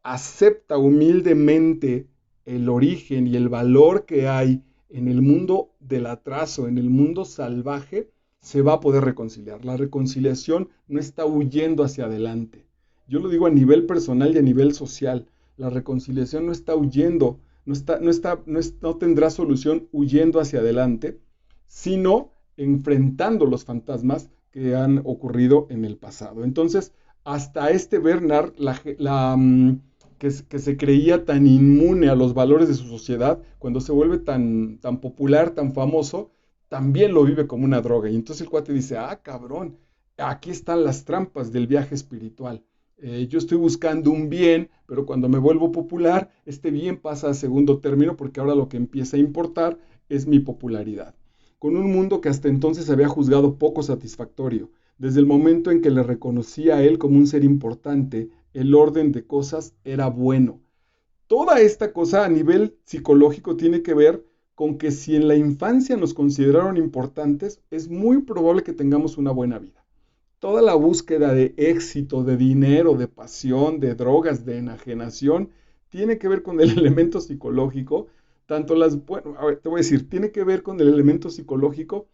acepta humildemente el origen y el valor que hay en el mundo del atraso, en el mundo salvaje, se va a poder reconciliar. La reconciliación no está huyendo hacia adelante. Yo lo digo a nivel personal y a nivel social. La reconciliación no está huyendo, no tendrá solución huyendo hacia adelante, sino enfrentando los fantasmas que han ocurrido en el pasado. Entonces, hasta este Bernard, que se creía tan inmune a los valores de su sociedad, cuando se vuelve tan popular, tan famoso, también lo vive como una droga. Y entonces el cuate dice, ah, cabrón, aquí están las trampas del viaje espiritual. Yo estoy buscando un bien, pero cuando me vuelvo popular, este bien pasa a segundo término porque ahora lo que empieza a importar es mi popularidad. Con un mundo que hasta entonces había juzgado poco satisfactorio, desde el momento en que le reconocía a él como un ser importante, el orden de cosas era bueno. Toda esta cosa a nivel psicológico tiene que ver con que si en la infancia nos consideraron importantes, es muy probable que tengamos una buena vida. Toda la búsqueda de éxito, de dinero, de pasión, de drogas, de enajenación, tiene que ver con el elemento psicológico, bueno, a ver, te voy a decir, tiene que ver con el elemento psicológico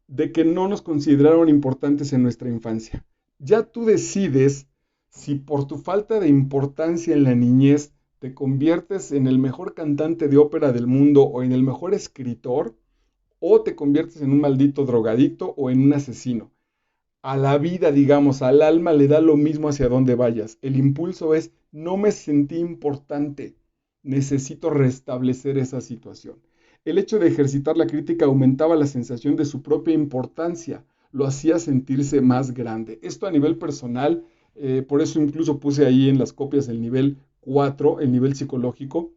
de que no nos consideraron importantes en nuestra infancia. Ya tú decides si por tu falta de importancia en la niñez te conviertes en el mejor cantante de ópera del mundo o en el mejor escritor, o te conviertes en un maldito drogadicto o en un asesino. A la vida, digamos, al alma le da lo mismo hacia dónde vayas. El impulso es, no me sentí importante, necesito restablecer esa situación. El hecho de ejercitar la crítica aumentaba la sensación de su propia importancia, lo hacía sentirse más grande. Esto a nivel personal, por eso incluso puse ahí en las copias el nivel 4, el nivel psicológico,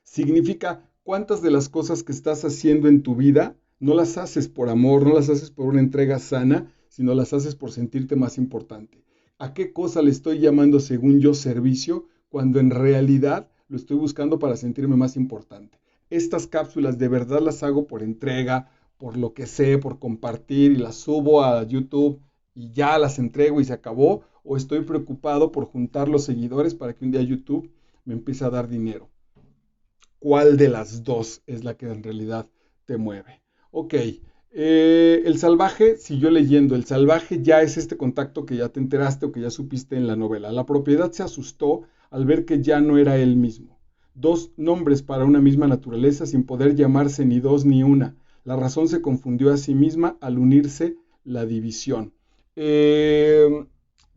significa cuántas de las cosas que estás haciendo en tu vida no las haces por amor, no las haces por una entrega sana, sino las haces por sentirte más importante. ¿A qué cosa le estoy llamando según yo servicio cuando en realidad lo estoy buscando para sentirme más importante? Estas cápsulas de verdad las hago por entrega, por lo que sé, por compartir y las subo a YouTube y ya las entrego y se acabó, o estoy preocupado por juntar los seguidores para que un día YouTube me empiece a dar dinero. cuál de las dos es la que en realidad te mueve. Ok, el salvaje, siguió leyendo, el salvaje ya es este contacto que ya te enteraste o que ya supiste en la novela. La propiedad se asustó al ver que ya no era él mismo. Dos nombres para una misma naturaleza sin poder llamarse ni dos ni una. La razón se confundió a sí misma al unirse la división. Eh,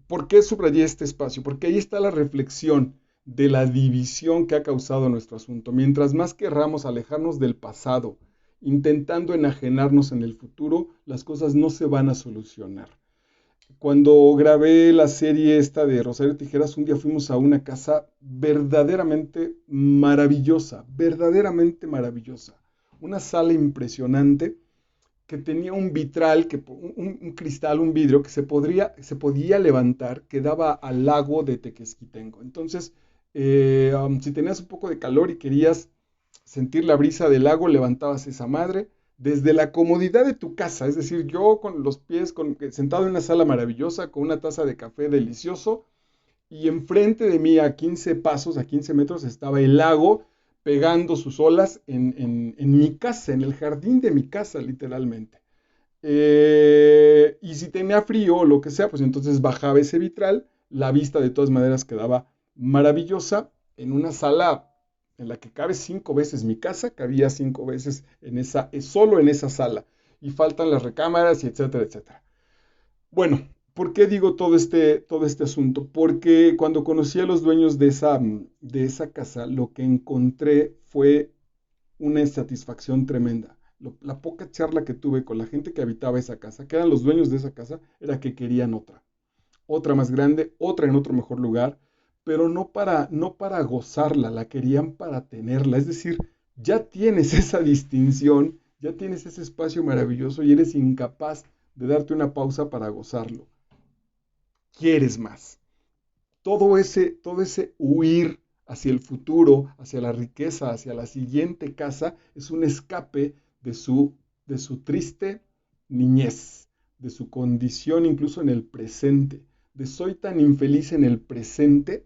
¿Por qué subrayé este espacio? Porque ahí está la reflexión de la división que ha causado nuestro asunto. Mientras más querramos alejarnos del pasado, intentando enajenarnos en el futuro, las cosas no se van a solucionar. Cuando grabé la serie esta de Rosario Tijeras, un día fuimos a una casa verdaderamente maravillosa. Una sala impresionante que tenía un vitral, un cristal, un vidrio que se podía levantar, que daba al lago de Tequesquitengo. Entonces, si tenías un poco de calor y querías sentir la brisa del lago, levantabas esa madre desde la comodidad de tu casa, es decir, yo con los pies, sentado en una sala maravillosa, con una taza de café delicioso, y enfrente de mí a 15 pasos, a 15 metros, estaba el lago pegando sus olas en mi casa, en el jardín de mi casa, literalmente. Y si tenía frío o lo que sea, pues entonces bajaba ese vitral, la vista de todas maneras quedaba maravillosa en una sala en la que cabe 5 veces mi casa, cabía 5 veces solo en esa sala, y faltan las recámaras y etcétera, etcétera. Bueno, ¿por qué digo todo este asunto? Porque cuando conocí a los dueños de esa casa, lo que encontré fue una insatisfacción tremenda. La poca charla que tuve con la gente que habitaba esa casa, que eran los dueños de esa casa, era que querían otra más grande, otra en otro mejor lugar, pero no para gozarla, la querían para tenerla. Es decir, ya tienes esa distinción, ya tienes ese espacio maravilloso y eres incapaz de darte una pausa para gozarlo. Quieres más. Todo ese huir hacia el futuro, hacia la riqueza, hacia la siguiente casa, es un escape de su triste niñez, de su condición incluso en el presente, de soy tan infeliz en el presente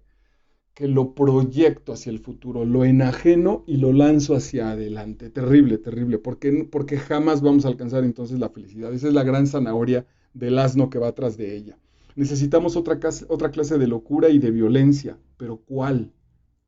que lo proyecto hacia el futuro, lo enajeno y lo lanzo hacia adelante. Terrible, terrible, porque jamás vamos a alcanzar entonces la felicidad. Esa es la gran zanahoria del asno que va atrás de ella. Necesitamos otra clase de locura y de violencia, pero ¿cuál?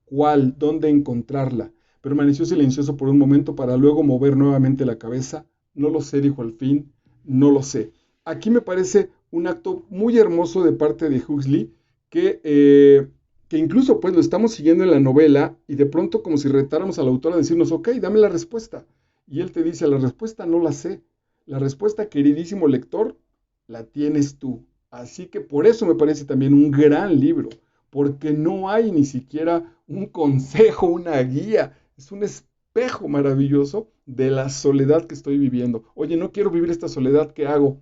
¿Cuál? ¿Dónde encontrarla? Permaneció silencioso por un momento para luego mover nuevamente la cabeza. No lo sé, dijo al fin, no lo sé. Aquí me parece un acto muy hermoso de parte de Huxley que incluso pues lo estamos siguiendo en la novela y de pronto como si retáramos al autor a decirnos, ok, dame la respuesta. Y él te dice, la respuesta no la sé. La respuesta, queridísimo lector, la tienes tú. Así que por eso me parece también un gran libro, porque no hay ni siquiera un consejo, una guía. Es un espejo maravilloso de la soledad que estoy viviendo. Oye, no quiero vivir esta soledad, ¿qué hago?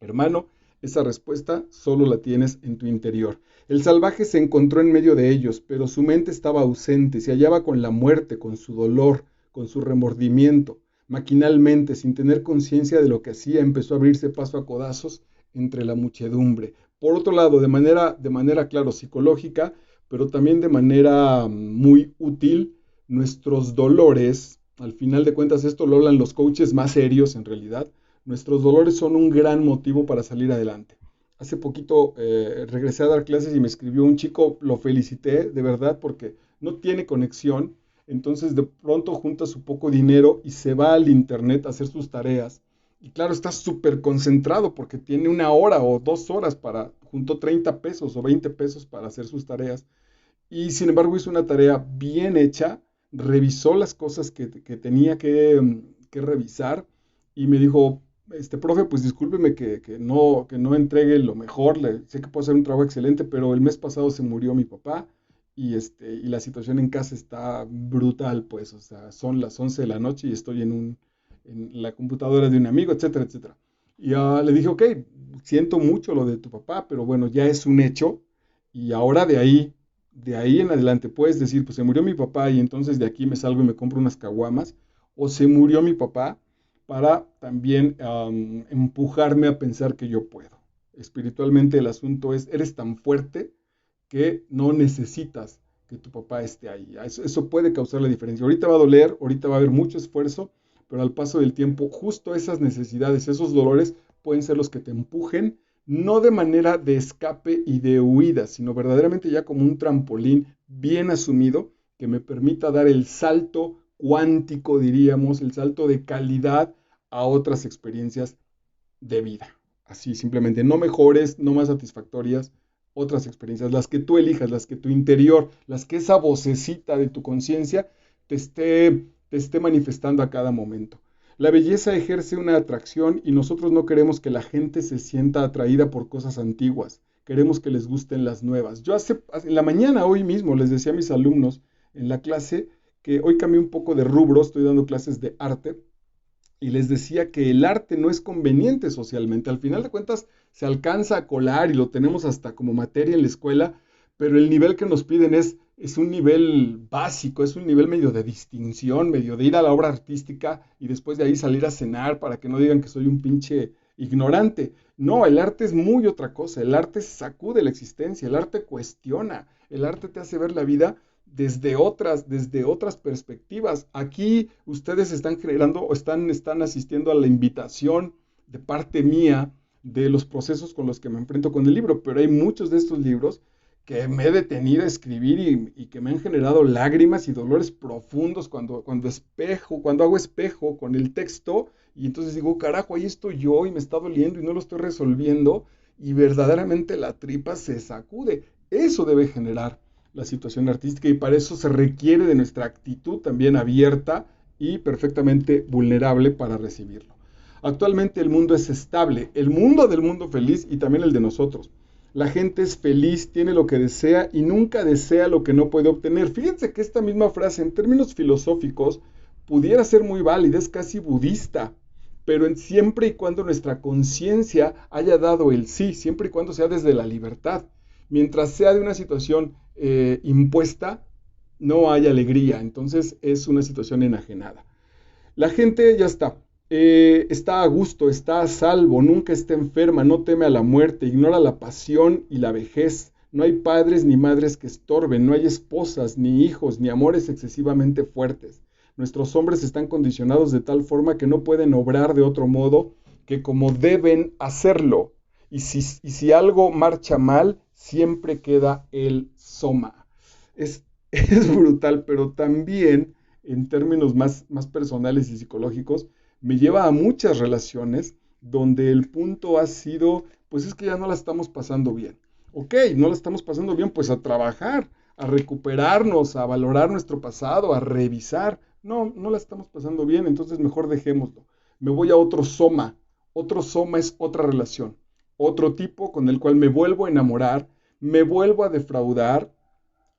Hermano, esa respuesta solo la tienes en tu interior. El salvaje se encontró en medio de ellos, pero su mente estaba ausente, se hallaba con la muerte, con su dolor, con su remordimiento. Maquinalmente, sin tener conciencia de lo que hacía, empezó a abrirse paso a codazos entre la muchedumbre. Por otro lado, de manera claro, psicológica, pero también de manera muy útil, nuestros dolores, al final de cuentas esto lo hablan los coaches más serios en realidad, nuestros dolores son un gran motivo para salir adelante. Hace poquito regresé a dar clases y me escribió un chico, lo felicité de verdad porque no tiene conexión, entonces de pronto junta su poco dinero y se va al internet a hacer sus tareas. Y claro, está súper concentrado porque tiene 1 hora o 2 horas juntó 30 pesos o 20 pesos para hacer sus tareas. Y sin embargo hizo una tarea bien hecha, revisó las cosas que tenía que revisar y me dijo, profe, pues discúlpeme que no entregue lo mejor, sé que puedo hacer un trabajo excelente, pero el mes pasado se murió mi papá y la situación en casa está brutal, pues, o sea, son las 11 de la noche y estoy en la computadora de un amigo, etcétera, etcétera. Y le dije, ok, siento mucho lo de tu papá, pero bueno, ya es un hecho y ahora de ahí en adelante puedes decir, pues se murió mi papá y entonces de aquí me salgo y me compro unas caguamas, o se murió mi papá para también empujarme a pensar que yo puedo. Espiritualmente el asunto es, eres tan fuerte que no necesitas que tu papá esté ahí. Eso puede causar la diferencia. Ahorita va a doler, ahorita va a haber mucho esfuerzo, pero al paso del tiempo, justo esas necesidades, esos dolores pueden ser los que te empujen, no de manera de escape y de huida, sino verdaderamente ya como un trampolín bien asumido que me permita dar el salto cuántico, diríamos, el salto de calidad a otras experiencias de vida. Así, simplemente, no mejores, no más satisfactorias, otras experiencias, las que tú elijas, las que tu interior, las que esa vocecita de tu conciencia te esté manifestando a cada momento. La belleza ejerce una atracción y nosotros no queremos que la gente se sienta atraída por cosas antiguas. Queremos que les gusten las nuevas. Yo en la mañana, hoy mismo, les decía a mis alumnos en la clase que hoy cambié un poco de rubro, estoy dando clases de arte y les decía que el arte no es conveniente socialmente. Al final de cuentas se alcanza a colar y lo tenemos hasta como materia en la escuela, pero el nivel que nos piden es un nivel básico, es un nivel medio de distinción, medio de ir a la obra artística y después de ahí salir a cenar para que no digan que soy un pinche ignorante. No, el arte es muy otra cosa, el arte sacude la existencia, el arte cuestiona, el arte te hace ver la vida desde otras perspectivas. Aquí ustedes están generando o están asistiendo a la invitación de parte mía de los procesos con los que me enfrento con el libro, pero hay muchos de estos libros que me he detenido a escribir y que me han generado lágrimas y dolores profundos cuando hago espejo con el texto y entonces digo, carajo, ahí estoy yo y me está doliendo y no lo estoy resolviendo y verdaderamente la tripa se sacude. Eso debe generar la situación artística y para eso se requiere de nuestra actitud también abierta y perfectamente vulnerable para recibirlo. Actualmente el mundo es estable, el mundo del mundo feliz y también el de nosotros. La gente es feliz, tiene lo que desea y nunca desea lo que no puede obtener. Fíjense que esta misma frase en términos filosóficos pudiera ser muy válida, es casi budista, pero siempre y cuando nuestra conciencia haya dado el sí, siempre y cuando sea desde la libertad. Mientras sea de una situación impuesta, no hay alegría, entonces es una situación enajenada. La gente ya está a gusto, está a salvo, nunca está enferma, no teme a la muerte, ignora la pasión y la vejez. No hay padres ni madres que estorben, no hay esposas, ni hijos, ni amores excesivamente fuertes. Nuestros hombres están condicionados de tal forma que no pueden obrar de otro modo que como deben hacerlo. Y si algo marcha mal, siempre queda el soma. Es, es brutal, pero también en términos más personales y psicológicos, me lleva a muchas relaciones donde el punto ha sido, pues es que ya no la estamos pasando bien. Ok, no la estamos pasando bien, pues a trabajar, a recuperarnos, a valorar nuestro pasado, a revisar. No, no la estamos pasando bien, entonces mejor dejémoslo. Me voy a otro soma. Otro soma es otra relación. Otro tipo con el cual me vuelvo a enamorar, me vuelvo a defraudar,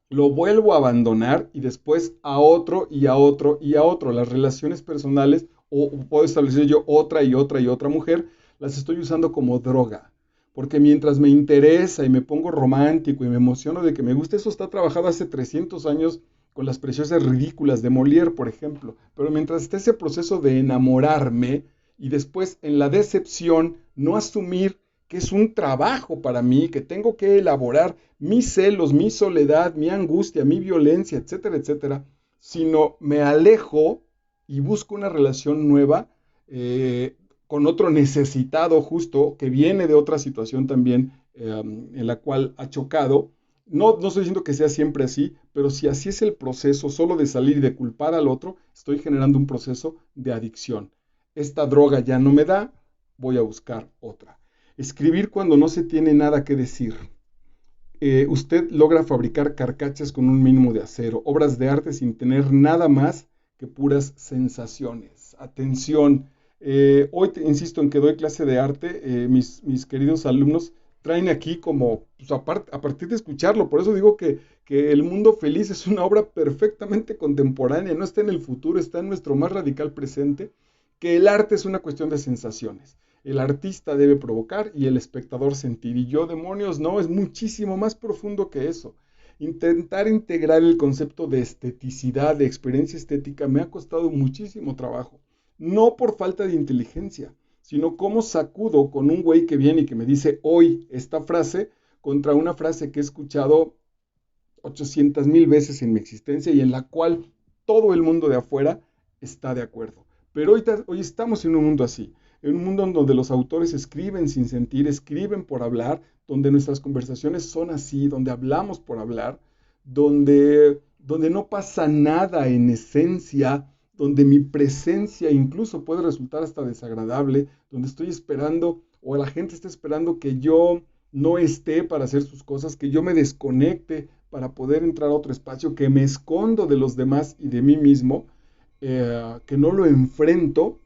lo vuelvo a abandonar y después a otro y a otro y a otro. Las relaciones personales, o puedo establecer yo otra y otra y otra mujer, las estoy usando como droga. Porque mientras me interesa y me pongo romántico y me emociono de que me guste, eso está trabajado hace 300 años con las preciosas ridículas de Molière, por ejemplo. Pero mientras esté ese proceso de enamorarme y después en la decepción no asumir que es un trabajo para mí, que tengo que elaborar mis celos, mi soledad, mi angustia, mi violencia, etcétera, etcétera, sino me alejo y busco una relación nueva con otro necesitado justo que viene de otra situación también en la cual ha chocado. No estoy diciendo que sea siempre así, pero si así es el proceso solo de salir y de culpar al otro, estoy generando un proceso de adicción. Esta droga ya no me da, voy a buscar otra. Escribir cuando no se tiene nada que decir. Usted logra fabricar carcachas con un mínimo de acero, obras de arte sin tener nada más que puras sensaciones. Atención, hoy insisto en que doy clase de arte, mis queridos alumnos traen aquí como, pues, a partir de escucharlo, por eso digo que El Mundo Feliz es una obra perfectamente contemporánea, no está en el futuro, está en nuestro más radical presente, que el arte es una cuestión de sensaciones. El artista debe provocar y el espectador sentir. Y yo, demonios, no, es muchísimo más profundo que eso. Intentar integrar el concepto de esteticidad, de experiencia estética, me ha costado muchísimo trabajo. No por falta de inteligencia, sino cómo sacudo con un güey que viene y que me dice hoy esta frase contra una frase que he escuchado 800,000 veces en mi existencia y en la cual todo el mundo de afuera está de acuerdo. Pero hoy estamos en un mundo así, en un mundo en donde los autores escriben sin sentir, escriben por hablar, donde nuestras conversaciones son así, donde hablamos por hablar, donde no pasa nada en esencia, donde mi presencia incluso puede resultar hasta desagradable, donde estoy esperando o la gente está esperando que yo no esté para hacer sus cosas, que yo me desconecte para poder entrar a otro espacio, que me escondo de los demás y de mí mismo, que no lo enfrento.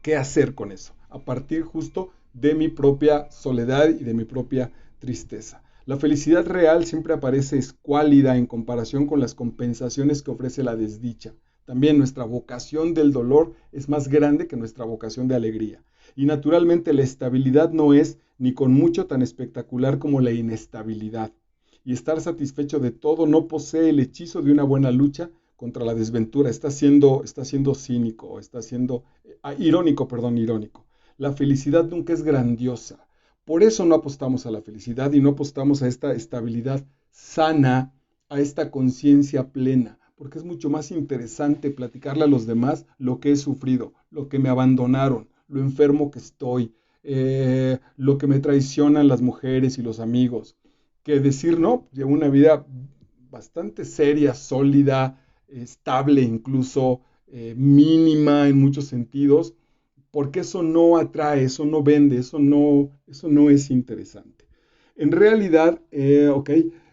¿Qué hacer con eso? A partir justo de mi propia soledad y de mi propia tristeza. La felicidad real siempre aparece escuálida en comparación con las compensaciones que ofrece la desdicha. También nuestra vocación del dolor es más grande que nuestra vocación de alegría. Y naturalmente la estabilidad no es ni con mucho tan espectacular como la inestabilidad. Y estar satisfecho de todo no posee el hechizo de una buena lucha contra la desventura. Está siendo cínico, está siendo irónico, perdón, irónico. La felicidad nunca es grandiosa. Por eso no apostamos a la felicidad y no apostamos a esta estabilidad sana, a esta conciencia plena, porque es mucho más interesante platicarle a los demás lo que he sufrido, lo que me abandonaron, lo enfermo que estoy, lo que me traicionan las mujeres y los amigos, que decir, no, llevo una vida bastante seria, sólida, estable incluso, mínima en muchos sentidos, porque eso no atrae, eso no vende, eso no es interesante. En realidad, ok,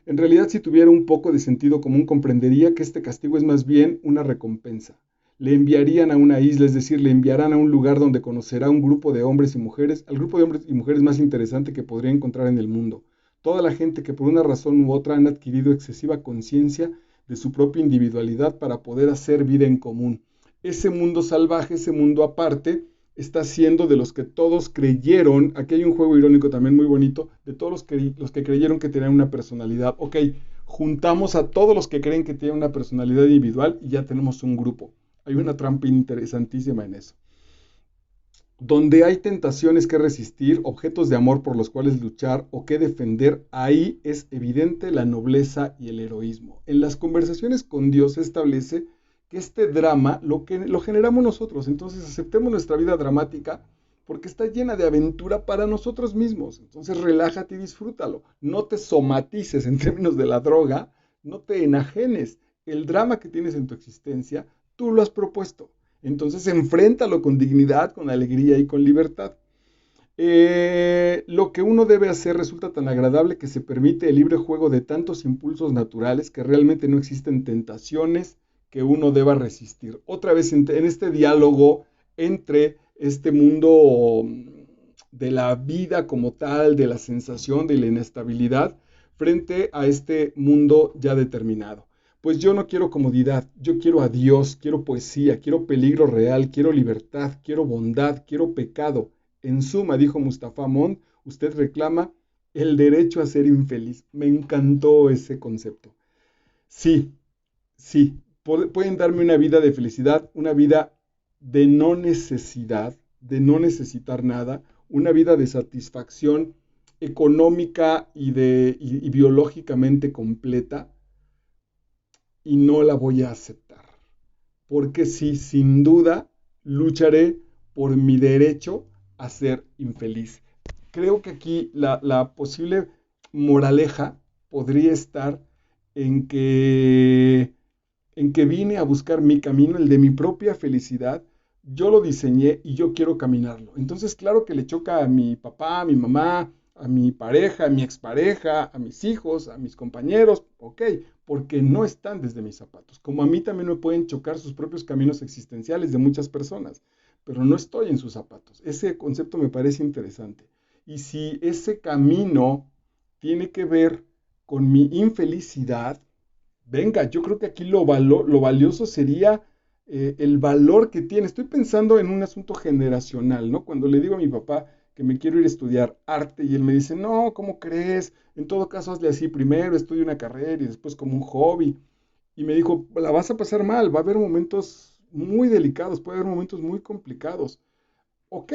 en realidad si tuviera un poco de sentido común comprendería que este castigo es más bien una recompensa. Le enviarían a una isla, es decir, le enviarán a un lugar donde conocerá un grupo de hombres y mujeres, al grupo de hombres y mujeres más interesante que podría encontrar en el mundo. Toda la gente que por una razón u otra han adquirido excesiva conciencia de su propia individualidad para poder hacer vida en común. Ese mundo salvaje, ese mundo aparte, está siendo de los que todos creyeron, aquí hay un juego irónico también muy bonito, de todos los que creyeron que tenían una personalidad. Ok, juntamos a todos los que creen que tienen una personalidad individual y ya tenemos un grupo. Hay una trampa interesantísima en eso. Donde hay tentaciones que resistir, objetos de amor por los cuales luchar o que defender, ahí es evidente la nobleza y el heroísmo. En las conversaciones con Dios se establece que este drama lo generamos nosotros. Entonces aceptemos nuestra vida dramática porque está llena de aventura para nosotros mismos. Entonces relájate y disfrútalo. No te somatices en términos de la droga, no te enajenes. El drama que tienes en tu existencia, tú lo has propuesto. Entonces enfréntalo con dignidad, con alegría y con libertad. Lo que uno debe hacer resulta tan agradable que se permite el libre juego de tantos impulsos naturales que realmente no existen tentaciones que uno deba resistir. Otra vez en este diálogo entre este mundo de la vida como tal, de la sensación, de la inestabilidad, frente a este mundo ya determinado. Pues yo no quiero comodidad, yo quiero a Dios, quiero poesía, quiero peligro real, quiero libertad, quiero bondad, quiero pecado. En suma, dijo Mustafa Mond, usted reclama el derecho a ser infeliz. Me encantó ese concepto. Sí, sí, pueden darme una vida de felicidad, una vida de no necesidad, de no necesitar nada, una vida de satisfacción económica y biológicamente completa, y no la voy a aceptar. Porque sí, sin duda, lucharé por mi derecho a ser infeliz. Creo que aquí la posible moraleja podría estar en que, en que vine a buscar mi camino, el de mi propia felicidad. Yo lo diseñé y yo quiero caminarlo. Entonces, claro que le choca a mi papá, a mi mamá, a mi pareja, a mi expareja, a mis hijos, a mis compañeros, ok, porque no están desde mis zapatos. Como a mí también me pueden chocar sus propios caminos existenciales de muchas personas, pero no estoy en sus zapatos. Ese concepto me parece interesante. Y si ese camino tiene que ver con mi infelicidad, venga, yo creo que aquí lo valioso sería el valor que tiene. Estoy pensando en un asunto generacional, ¿no? Cuando le digo a mi papá que me quiero ir a estudiar arte y él me dice, no, ¿cómo crees? En todo caso, hazle así primero, estudia una carrera y después como un hobby. Y me dijo, la vas a pasar mal, va a haber momentos muy delicados, puede haber momentos muy complicados. Ok,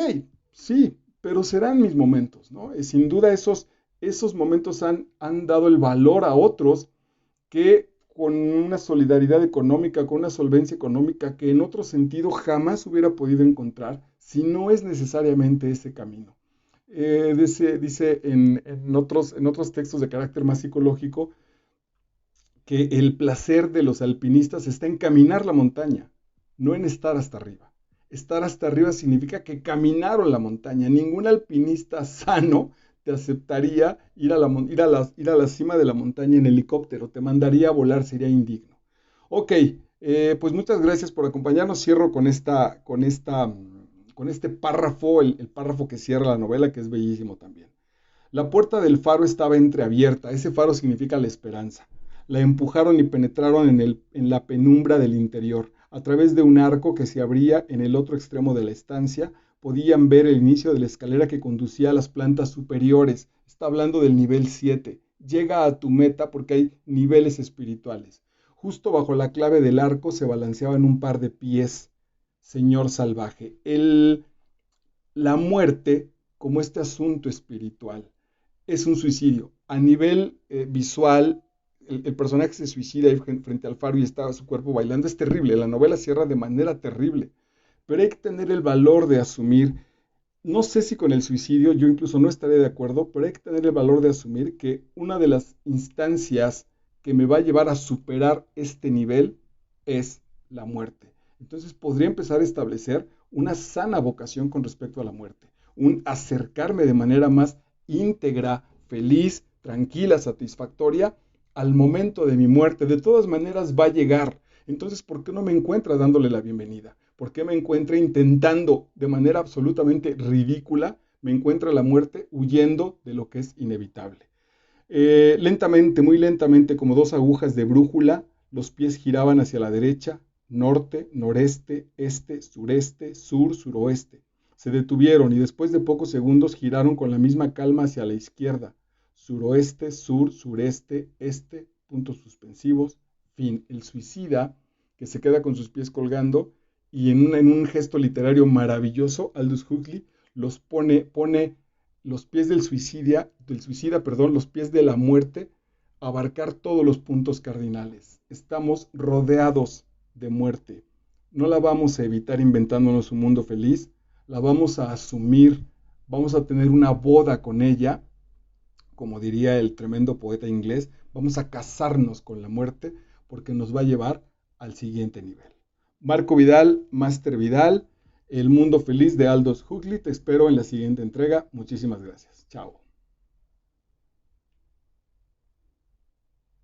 sí, pero serán mis momentos, ¿no? Sin duda esos momentos han dado el valor a otros que con una solidaridad económica, con una solvencia económica que en otro sentido jamás hubiera podido encontrar si no es necesariamente ese camino. Dice en otros textos de carácter más psicológico que el placer de los alpinistas está en caminar la montaña, no en estar hasta arriba. Estar hasta arriba significa que caminaron la montaña. Ningún alpinista sano te aceptaría ir a la cima de la montaña en helicóptero. Te mandaría a volar, sería indigno. Ok, pues muchas gracias por acompañarnos. Cierro con este párrafo, el párrafo que cierra la novela, que es bellísimo también. La puerta del faro estaba entreabierta. Ese faro significa la esperanza. La empujaron y penetraron en la penumbra del interior. A través de un arco que se abría en el otro extremo de la estancia, podían ver el inicio de la escalera que conducía a las plantas superiores. Está hablando del nivel 7. Llega a tu meta porque hay niveles espirituales. Justo bajo la clave del arco se balanceaban un par de pies, señor salvaje. La muerte como este asunto espiritual es un suicidio. A nivel visual, el personaje se suicida ahí frente al faro y está su cuerpo bailando. Es terrible, la novela cierra de manera terrible. Pero hay que tener el valor de asumir, no sé si con el suicidio, yo incluso no estaré de acuerdo, pero hay que tener el valor de asumir que una de las instancias que me va a llevar a superar este nivel es la muerte. Entonces podría empezar a establecer una sana vocación con respecto a la muerte, un acercarme de manera más íntegra, feliz, tranquila, satisfactoria al momento de mi muerte. De todas maneras va a llegar. Entonces, ¿por qué no me encuentra dándole la bienvenida? ¿Por qué me encuentra intentando de manera absolutamente ridícula, me encuentra la muerte huyendo de lo que es inevitable? Lentamente, muy lentamente, como dos agujas de brújula, los pies giraban hacia la derecha, norte, noreste, este, sureste, sur, suroeste. Se detuvieron y después de pocos segundos giraron con la misma calma hacia la izquierda, suroeste, sur, sureste, este, puntos suspensivos, fin. El suicida que se queda con sus pies colgando y en un gesto literario maravilloso, Aldous Huxley los pone los pies del suicida, perdón, los pies de la muerte, abarcar todos los puntos cardinales. Estamos rodeados de muerte. No la vamos a evitar inventándonos un mundo feliz, la vamos a asumir, vamos a tener una boda con ella, como diría el tremendo poeta inglés, vamos a casarnos con la muerte porque nos va a llevar al siguiente nivel. Marco Vidal, Máster Vidal, El Mundo Feliz de Aldous Huxley. Te espero en la siguiente entrega. Muchísimas gracias. Chao.